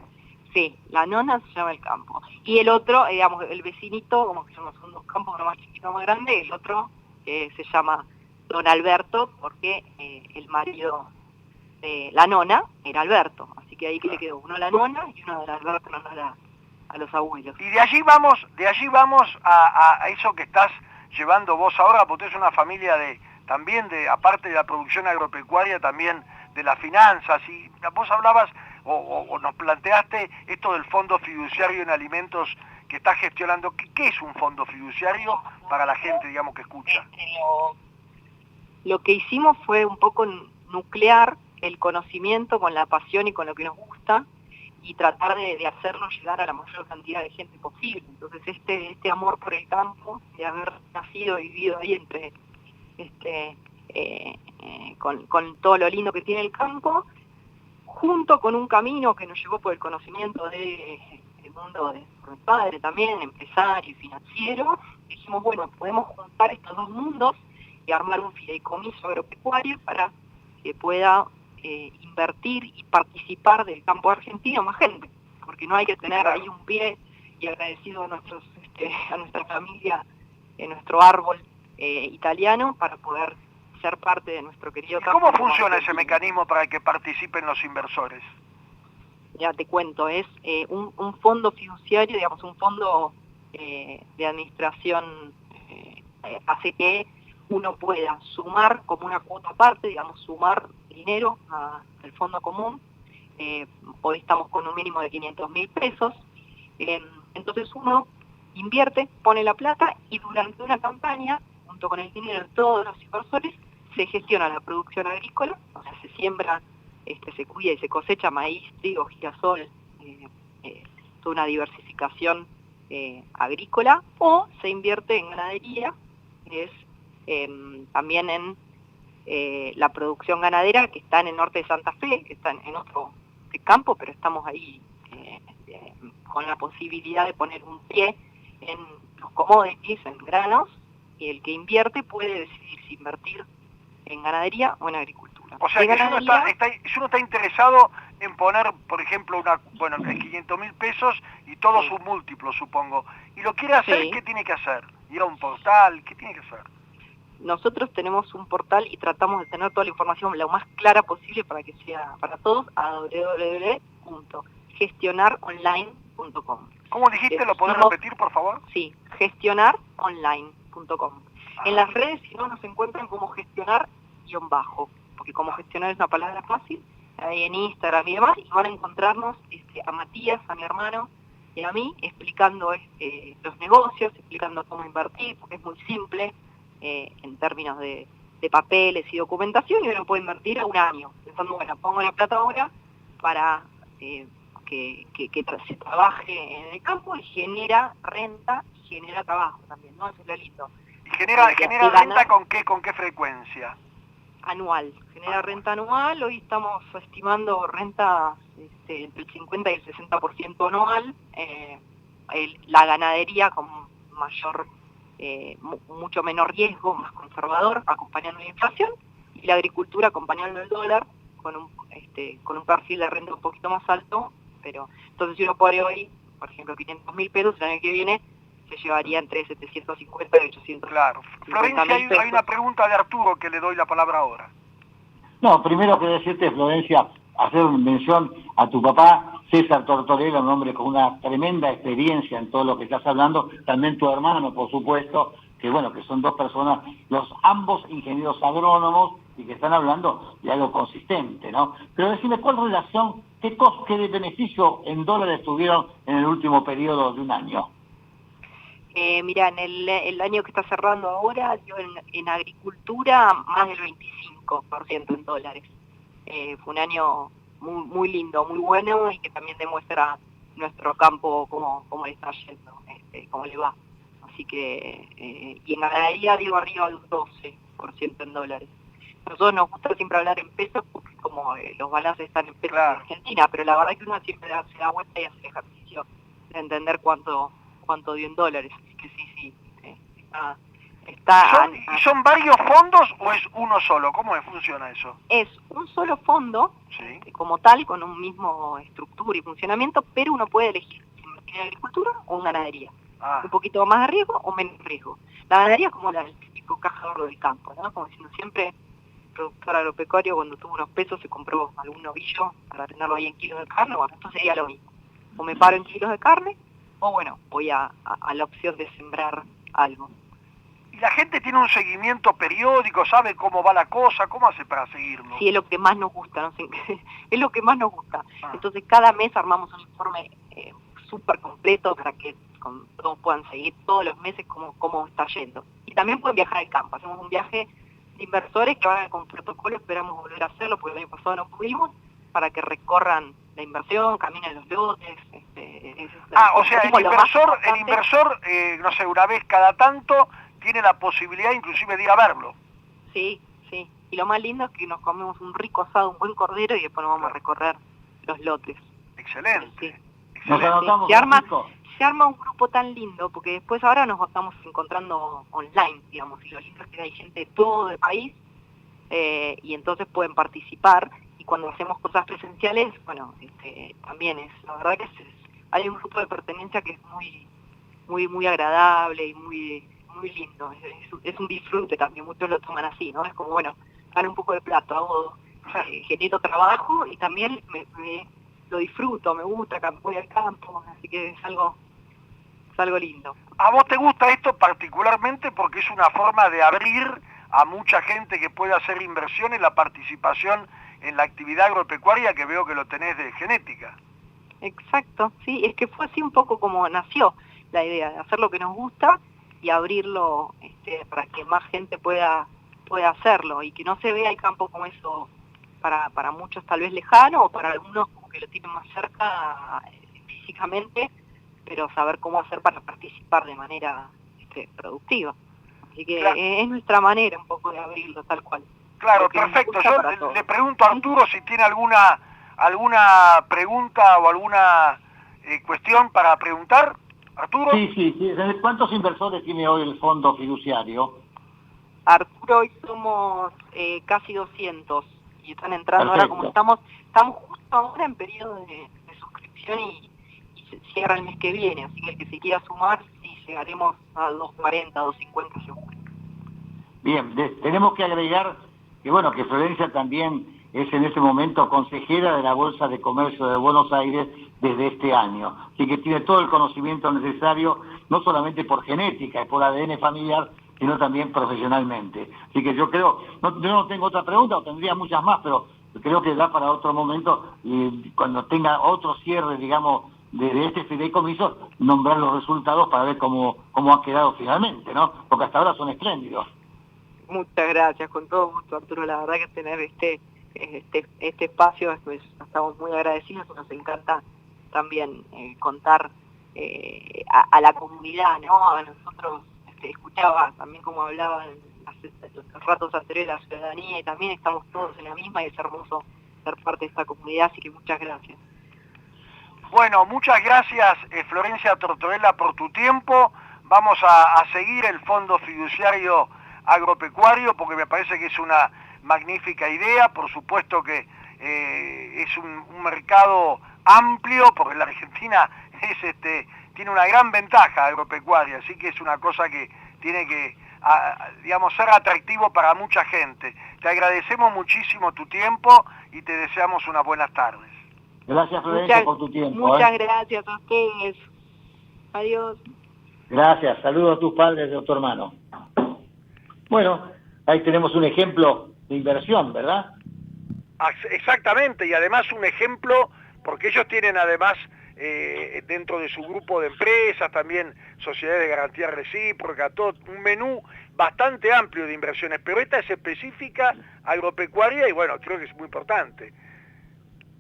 Sí, La Nona se llama el campo. Y el otro, el vecinito, como que son 2 campos, uno más chiquito, más grande, el otro se llama Don Alberto, porque el marido de La Nona era Alberto. Así que ahí que le quedó uno a La Nona y uno de Alberto en honor a los abuelos. Y de allí vamos a eso que estás llevando vos ahora, porque es una familia también aparte de la producción agropecuaria, también de las finanzas, y vos hablabas o nos planteaste esto del fondo fiduciario en alimentos que estás gestionando. ¿Qué es un fondo fiduciario para la gente, digamos, que escucha? Lo que hicimos fue un poco nuclear el conocimiento con la pasión y con lo que nos gusta, y tratar de hacerlo llegar a la mayor cantidad de gente posible. Entonces este amor por el campo, de haber nacido y vivido ahí con todo lo lindo que tiene el campo, junto con un camino que nos llevó por el conocimiento del mundo de mi padre también, empresario y financiero, dijimos, podemos juntar estos 2 mundos y armar un fideicomiso agropecuario para que pueda invertir y participar del campo argentino más gente, porque no hay que tener ahí un pie, y agradecido a nuestra familia, en nuestro árbol italiano, para poder ser parte de nuestro querido campo. ¿Cómo funciona ese mecanismo para que participen los inversores? Ya te cuento, es un fondo fiduciario, digamos, un fondo de administración, hace que uno pueda sumar como una cuota aparte, digamos, sumar dinero al fondo común. Hoy estamos con un mínimo de 500.000 pesos. Entonces uno invierte, pone la plata, y durante una campaña, junto con el dinero de todos los inversores, se gestiona la producción agrícola, o sea, se siembra, se cuida y se cosecha maíz, trigo, girasol, toda una diversificación agrícola, o se invierte en ganadería, que es también en la producción ganadera, que está en el norte de Santa Fe, que está en otro campo, pero estamos ahí con la posibilidad de poner un pie en los commodities, en granos, y el que invierte puede decidir si invertir en ganadería o en agricultura. O sea, que si uno está interesado en poner, por ejemplo, 500.000 pesos y todos sus múltiplos, supongo, y lo quiere hacer, ¿qué tiene que hacer? ¿Ir a un portal? ¿Qué tiene que hacer? Nosotros tenemos un portal y tratamos de tener toda la información lo más clara posible para que sea para todos, a www.gestionaronline.com. ¿Cómo dijiste? ¿Lo podés repetir, por favor? Sí, gestionaronline.com. En las redes, si no, nos encuentran como gestionar_, porque como gestionar es una palabra fácil, ahí en Instagram y demás, y van a encontrarnos a Matías, a mi hermano, y a mí, explicando los negocios, explicando cómo invertir, porque es muy simple en términos de papeles y documentación, y uno puede invertir a un año, pensando, bueno, pongo la plata ahora para que se trabaje en el campo, y genera renta, y genera trabajo también, ¿no? Eso es lo lindo. ¿Y genera renta con qué frecuencia? Anual, genera renta anual. Hoy estamos estimando renta entre el 50 y el 60% anual. La ganadería con mucho menor riesgo, más conservador, acompañando la inflación, y la agricultura acompañando el dólar, con un perfil de renta un poquito más alto. Pero entonces, si uno pone hoy, por ejemplo, 500.000 pesos, el año que viene se llevaría entre 750 y 800. Claro. Florencia, hay una pregunta de Arturo que le doy la palabra ahora. No, primero que decirte, Florencia, hacer mención a tu papá, César Tortorella, un hombre con una tremenda experiencia en todo lo que estás hablando, también tu hermano, por supuesto, que son dos personas, ambos ingenieros agrónomos, y que están hablando de algo consistente, ¿no? Pero decime, ¿cuál relación, qué de beneficio en dólares tuvieron en el último periodo de un año? Mira, en el año que está cerrando ahora, yo en agricultura más del 25% en dólares. Fue un año muy, muy lindo, muy bueno, y que también demuestra nuestro campo cómo le está yendo, cómo le va. Así que, y en ganadería digo arriba del 12% en dólares. Nosotros nos gusta siempre hablar en pesos, porque como los balances están en pesos en Argentina, pero la verdad es que uno siempre se da vuelta y hace el ejercicio de entender cuánto dio en dólares. Así que sí, ¿Y son varios fondos o es uno solo? ¿Cómo funciona eso? Es un solo fondo, sí, como tal, con un mismo estructura y funcionamiento, pero uno puede elegir si invertir en agricultura o en ganadería. Un poquito más de riesgo o menos riesgo. La ganadería es como el típico cazador del campo, ¿no? Como diciendo siempre, el productor agropecuario, cuando tuvo unos pesos, se compró algún novillo para tenerlo ahí en kilos de carne. Bueno, esto sería lo mismo. O me paro en kilos de carne, o bueno, voy a la opción de sembrar algo. ¿Y la gente tiene un seguimiento periódico? ¿Sabe cómo va la cosa? ¿Cómo hace para seguirlo? Sí, es lo que más nos gusta, ¿no? Es lo que más nos gusta. Entonces cada mes armamos un informe súper completo para que todos puedan seguir todos los meses cómo está yendo. Y también pueden viajar al campo. Hacemos un viaje de inversores que van con protocolo, esperamos volver a hacerlo porque el año pasado no pudimos, para que recorran la inversión, caminen los lotes. O sea, el inversor, no sé, una vez cada tanto tiene la posibilidad inclusive de ir a verlo. Sí. Y lo más lindo es que nos comemos un rico asado, un buen cordero, y después nos vamos a recorrer los lotes. Excelente. Sí. Nos anotamos, se arma un grupo tan lindo, porque después ahora nos estamos encontrando online, digamos, y lo lindo es que hay gente de todo el país, y entonces pueden participar, y cuando hacemos cosas presenciales, bueno, también la verdad que hay un grupo de pertenencia que es muy agradable y muy lindo, es un disfrute también, muchos lo toman así, ¿no? Es como, bueno, gano un poco de plata, genero trabajo y también lo disfruto, me gusta, voy al campo, así que es algo lindo. ¿A vos te gusta esto particularmente porque es una forma de abrir a mucha gente que puede hacer inversiones, la participación en la actividad agropecuaria, que veo que lo tenés de genética? Exacto, sí, es que fue así un poco como nació la idea de hacer lo que nos gusta y abrirlo para que más gente pueda hacerlo y que no se vea el campo como eso para muchos tal vez lejano, o para algunos como que lo tienen más cerca físicamente, pero saber cómo hacer para participar de manera productiva. Así que claro, es nuestra manera un poco de abrirlo tal cual. Claro, perfecto. Yo le pregunto a Arturo si tiene alguna pregunta o alguna cuestión para preguntar. Arturo. Sí. ¿Cuántos inversores tiene hoy el fondo fiduciario? Arturo, hoy somos casi 200 y están entrando. Perfecto. Ahora, como estamos justo ahora en periodo de suscripción y se cierra el mes que viene, así que el que se quiera sumar, sí, llegaremos a 240, 250 seguro. Bien, tenemos que agregar que Florencia también es en este momento consejera de la Bolsa de Comercio de Buenos Aires desde este año, así que tiene todo el conocimiento necesario, no solamente por genética y por ADN familiar, sino también profesionalmente. Así que yo creo, yo no tengo otra pregunta, o tendría muchas más, pero creo que da para otro momento, y cuando tenga otro cierre, digamos, de este fideicomiso, nombrar los resultados para ver cómo ha quedado finalmente, ¿no? Porque hasta ahora son espléndidos. Muchas gracias, con todo gusto, Arturo. La verdad que tener este espacio, pues, estamos muy agradecidos y nos encanta también contar a la comunidad, ¿no? A nosotros escuchaba también como hablaban hace los ratos anteriores la ciudadanía, y también estamos todos en la misma, y es hermoso ser parte de esta comunidad, así que muchas gracias. Bueno, muchas gracias Florencia Tortorella por tu tiempo. Vamos a seguir el Fondo Fiduciario Agropecuario porque me parece que es una magnífica idea. Por supuesto que es un mercado amplio, porque la Argentina tiene una gran ventaja agropecuaria, así que es una cosa que tiene que ser atractivo para mucha gente. Te agradecemos muchísimo tu tiempo y te deseamos unas buenas tardes. Gracias, Florencia, por tu tiempo. Muchas gracias a ustedes. Adiós. Gracias. Saludos a tus padres y a tu hermano. Bueno, ahí tenemos un ejemplo de inversión, ¿verdad? Exactamente, y además un ejemplo, porque ellos tienen además dentro de su grupo de empresas, también sociedades de garantía recíproca, todo un menú bastante amplio de inversiones, pero esta es específica agropecuaria y bueno, creo que es muy importante.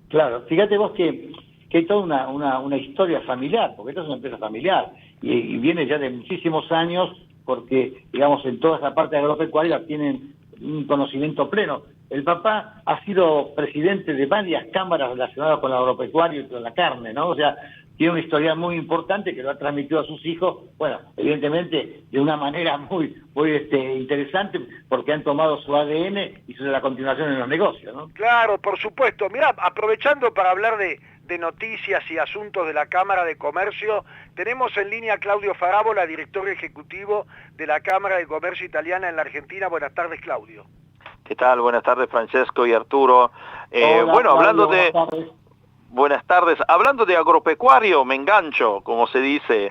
Claro, fíjate vos que hay toda una historia familiar, porque esta es una empresa familiar y viene ya de muchísimos años, porque, digamos, en toda esa parte agropecuaria tienen un conocimiento pleno. El papá ha sido presidente de varias cámaras relacionadas con la agropecuaria y con la carne, ¿no? O sea, tiene una historia muy importante que lo ha transmitido a sus hijos, bueno, evidentemente de una manera muy interesante, porque han tomado su ADN y su la continuación en los negocios, ¿no? Claro, por supuesto. Mirá, aprovechando para hablar de noticias y asuntos de la Cámara de Comercio, tenemos en línea a Claudio Farabola, director ejecutivo de la Cámara de Comercio Italiana en la Argentina. Buenas tardes, Claudio. ¿Qué tal? Buenas tardes, Francesco y Arturo. Hola, bueno, hablando Claudio, de... Buenas tardes. Hablando de agropecuario, me engancho, como se dice.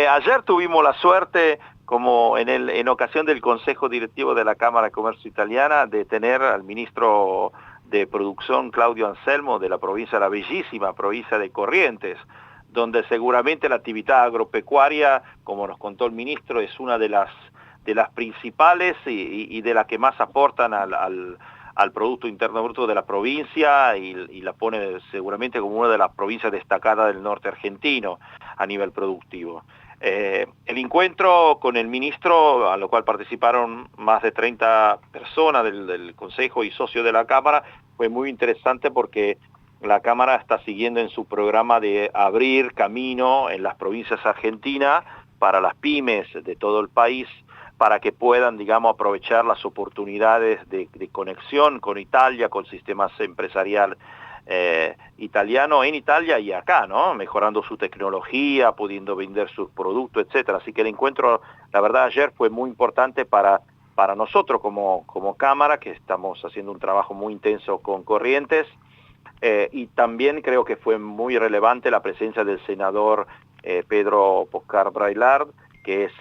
Ayer tuvimos la suerte, como en ocasión del Consejo Directivo de la Cámara de Comercio Italiana, de tener al ministro de Producción, Claudio Anselmo, de la provincia, la bellísima provincia de Corrientes, donde seguramente la actividad agropecuaria, como nos contó el ministro, es una de las principales y de las que más aportan al Producto Interno Bruto de la provincia y la pone seguramente como una de las provincias destacadas del norte argentino a nivel productivo. El encuentro con el ministro, a lo cual participaron más de 30 personas del Consejo y socios de la Cámara, fue muy interesante porque la Cámara está siguiendo en su programa de abrir camino en las provincias argentinas para las pymes de todo el país, para que puedan, digamos, aprovechar las oportunidades de conexión con Italia, con el sistema empresarial italiano en Italia y acá, ¿no? Mejorando su tecnología, pudiendo vender sus productos, etcétera. Así que el encuentro, la verdad, ayer fue muy importante para nosotros como Cámara, que estamos haciendo un trabajo muy intenso con Corrientes, y también creo que fue muy relevante la presencia del senador Pedro Poscar Braillard, que es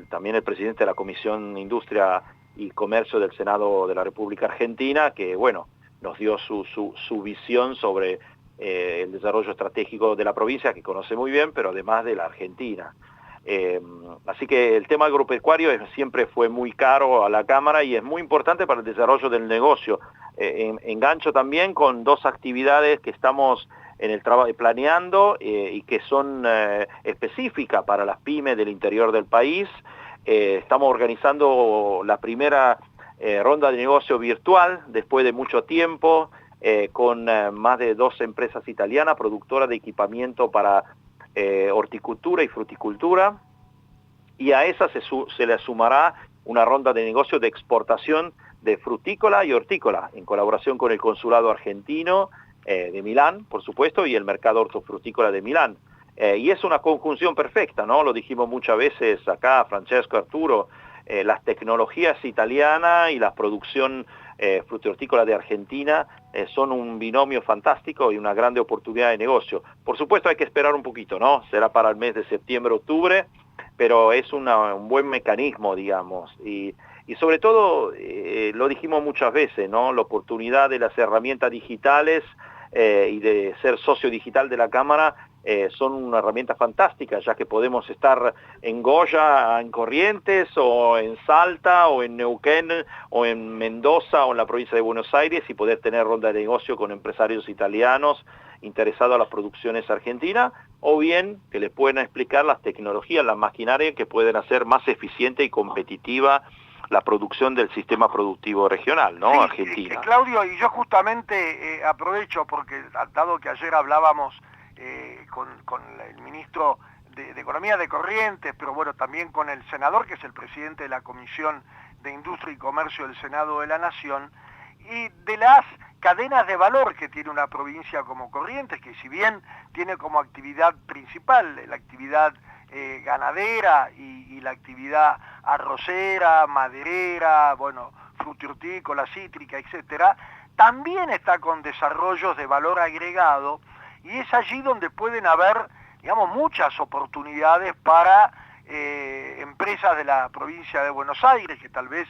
también el presidente de la Comisión Industria y Comercio del Senado de la República Argentina, que, bueno, nos dio su visión sobre el desarrollo estratégico de la provincia, que conoce muy bien, pero además de la Argentina. Así que el tema agropecuario siempre fue muy caro a la Cámara y es muy importante para el desarrollo del negocio. Engancho también con dos actividades que estamos en el trabajo planeando y que son específicas para las pymes del interior del país. Estamos organizando la primera ronda de negocio virtual después de mucho tiempo, con más de 2 empresas italianas productoras de equipamiento para horticultura y fruticultura, y a esa se le sumará una ronda de negocio de exportación de frutícola y hortícola, en colaboración con el Consulado Argentino de Milán, por supuesto, y el Mercado Hortofrutícola de Milán. Y es una conjunción perfecta, ¿no? Lo dijimos muchas veces acá, Francesco, Arturo, las tecnologías italianas y la producción frutihortícola de Argentina son un binomio fantástico y una grande oportunidad de negocio. Por supuesto hay que esperar un poquito, ¿no? Será para el mes de septiembre, octubre, pero es un buen mecanismo, digamos. Y sobre todo, lo dijimos muchas veces, ¿no? La oportunidad de las herramientas digitales y de ser socio digital de la Cámara son una herramienta fantástica, ya que podemos estar en Goya, en Corrientes, o en Salta, o en Neuquén, o en Mendoza, o en la provincia de Buenos Aires, y poder tener ronda de negocio con empresarios italianos interesados a las producciones argentinas, o bien que les puedan explicar las tecnologías, las maquinarias que pueden hacer más eficiente y competitiva la producción del sistema productivo regional, ¿no? Sí, Argentina. Claudio, y yo justamente aprovecho, porque dado que ayer hablábamos con el ministro de Economía de Corrientes, pero bueno, también con el senador, que es el presidente de la Comisión de Industria y Comercio del Senado de la Nación, y de las cadenas de valor que tiene una provincia como Corrientes, que si bien tiene como actividad principal la actividad ganadera y la actividad arrocera, maderera, bueno, frutihortícola, cítrica, etcétera, también está con desarrollos de valor agregado, y es allí donde pueden haber, digamos, muchas oportunidades para empresas de la provincia de Buenos Aires, que tal vez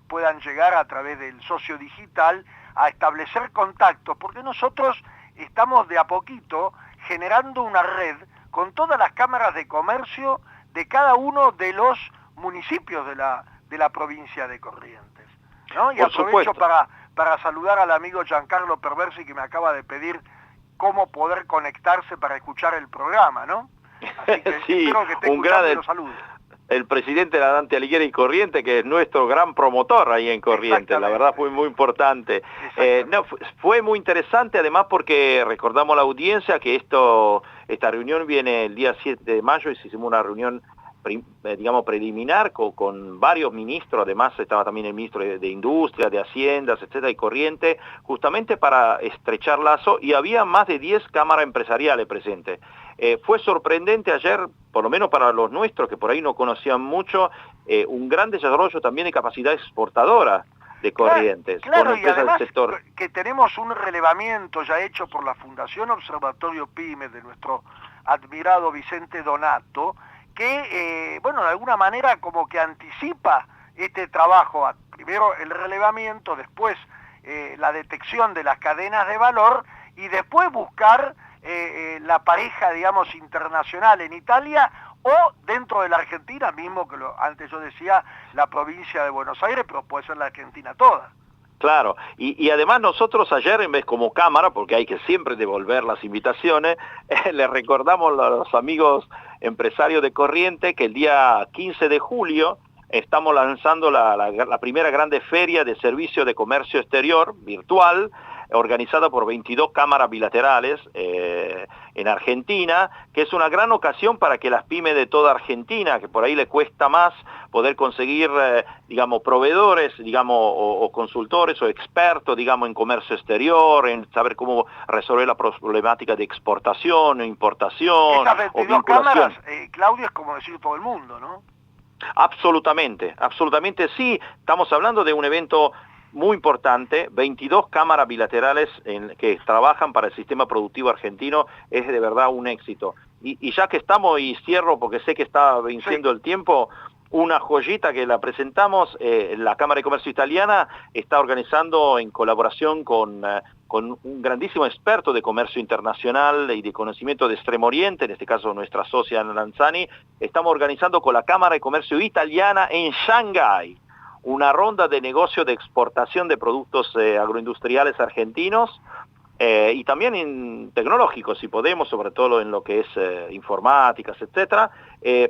puedan llegar a través del socio digital a establecer contactos, porque nosotros estamos de a poquito generando una red con todas las cámaras de comercio de cada uno de los municipios de la provincia de Corrientes, ¿no? Y aprovecho para saludar al amigo Giancarlo Perversi, que me acaba de pedir cómo poder conectarse para escuchar el programa, ¿no? Así que sí, espero que esté escuchando y lo salude. El presidente de la Dante Alighieri Corrientes, que es nuestro gran promotor ahí en Corrientes, la verdad fue muy importante. Fue muy interesante además porque recordamos a la audiencia que esta reunión viene el día 7 de mayo y se hicimos una reunión digamos preliminar con varios ministros, además estaba también el ministro de Industria, de Haciendas, etcétera, y Corrientes, justamente para estrechar lazo, y había más de 10 cámaras empresariales presentes. Fue sorprendente ayer, por lo menos para los nuestros, que por ahí no conocían mucho, un gran desarrollo también de capacidad exportadora de Corrientes. Claro, y además que tenemos un relevamiento ya hecho por la Fundación Observatorio Pymes de nuestro admirado Vicente Donato, que, bueno, de alguna manera como que anticipa este trabajo, primero el relevamiento, después la detección de las cadenas de valor, y después buscar la pareja, digamos, internacional en Italia o dentro de la Argentina, mismo que antes yo decía la provincia de Buenos Aires, pero puede ser la Argentina toda. Claro, y además nosotros ayer, en vez como Cámara, porque hay que siempre devolver las invitaciones, le recordamos a los amigos empresarios de Corrientes que el día 15 de julio estamos lanzando la primera grande feria de servicio de comercio exterior virtual, organizada por 22 cámaras bilaterales en Argentina, que es una gran ocasión para que las pymes de toda Argentina, que por ahí le cuesta más poder conseguir, digamos, proveedores, digamos, o consultores o expertos, digamos, en comercio exterior, en saber cómo resolver la problemática de exportación, importación. Esas 22 cámaras, Claudio, es como decir todo el mundo, ¿no? Absolutamente, absolutamente sí. Estamos hablando de un evento muy importante, 22 cámaras bilaterales que trabajan para el sistema productivo argentino, es de verdad un éxito. Y ya que estamos, y cierro porque sé que está venciendo el tiempo, una joyita que la presentamos, la Cámara de Comercio Italiana está organizando en colaboración con un grandísimo experto de comercio internacional y de conocimiento de Extremo Oriente, en este caso nuestra socia Ana Lanzani, estamos organizando con la Cámara de Comercio Italiana en Shanghái una ronda de negocio de exportación de productos agroindustriales argentinos y también tecnológicos, si podemos, sobre todo en lo que es informáticas, etcétera.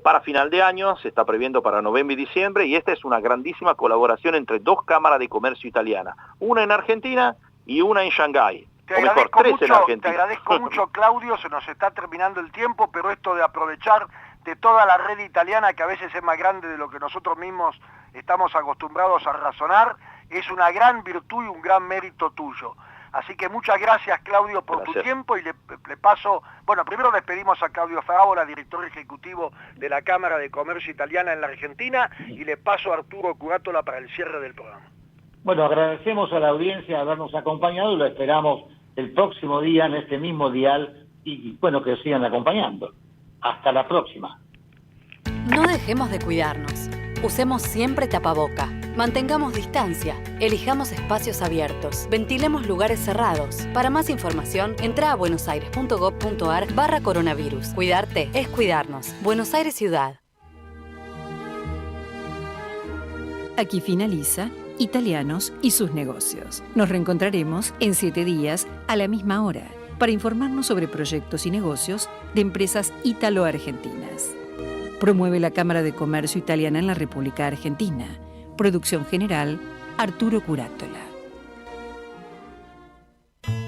Para final de año, se está previendo para noviembre y diciembre, y esta es una grandísima colaboración entre dos cámaras de comercio italiana, una en Argentina y una en Shanghái. Te agradezco mucho, Claudio, se nos está terminando el tiempo, pero esto de aprovechar de toda la red italiana, que a veces es más grande de lo que nosotros mismos estamos acostumbrados a razonar, es una gran virtud y un gran mérito tuyo. Así que muchas gracias, Claudio, por tu tiempo, y le paso, bueno, primero despedimos a Claudio Farabola, director ejecutivo de la Cámara de Comercio Italiana en la Argentina, y le paso a Arturo Curátola para el cierre del programa. Bueno, agradecemos a la audiencia habernos acompañado y lo esperamos el próximo día en este mismo dial y bueno, que sigan acompañando. Hasta la próxima. No dejemos de cuidarnos. Usemos siempre tapaboca. Mantengamos distancia. Elijamos espacios abiertos. Ventilemos lugares cerrados. Para más información, entra a buenosaires.gov.ar/coronavirus. Cuidarte es cuidarnos. Buenos Aires Ciudad. Aquí finaliza Italianos y sus negocios. Nos reencontraremos en 7 días a la misma hora para informarnos sobre proyectos y negocios de empresas ítalo-argentinas. Promueve la Cámara de Comercio Italiana en la República Argentina. Producción general, Arturo Curátola.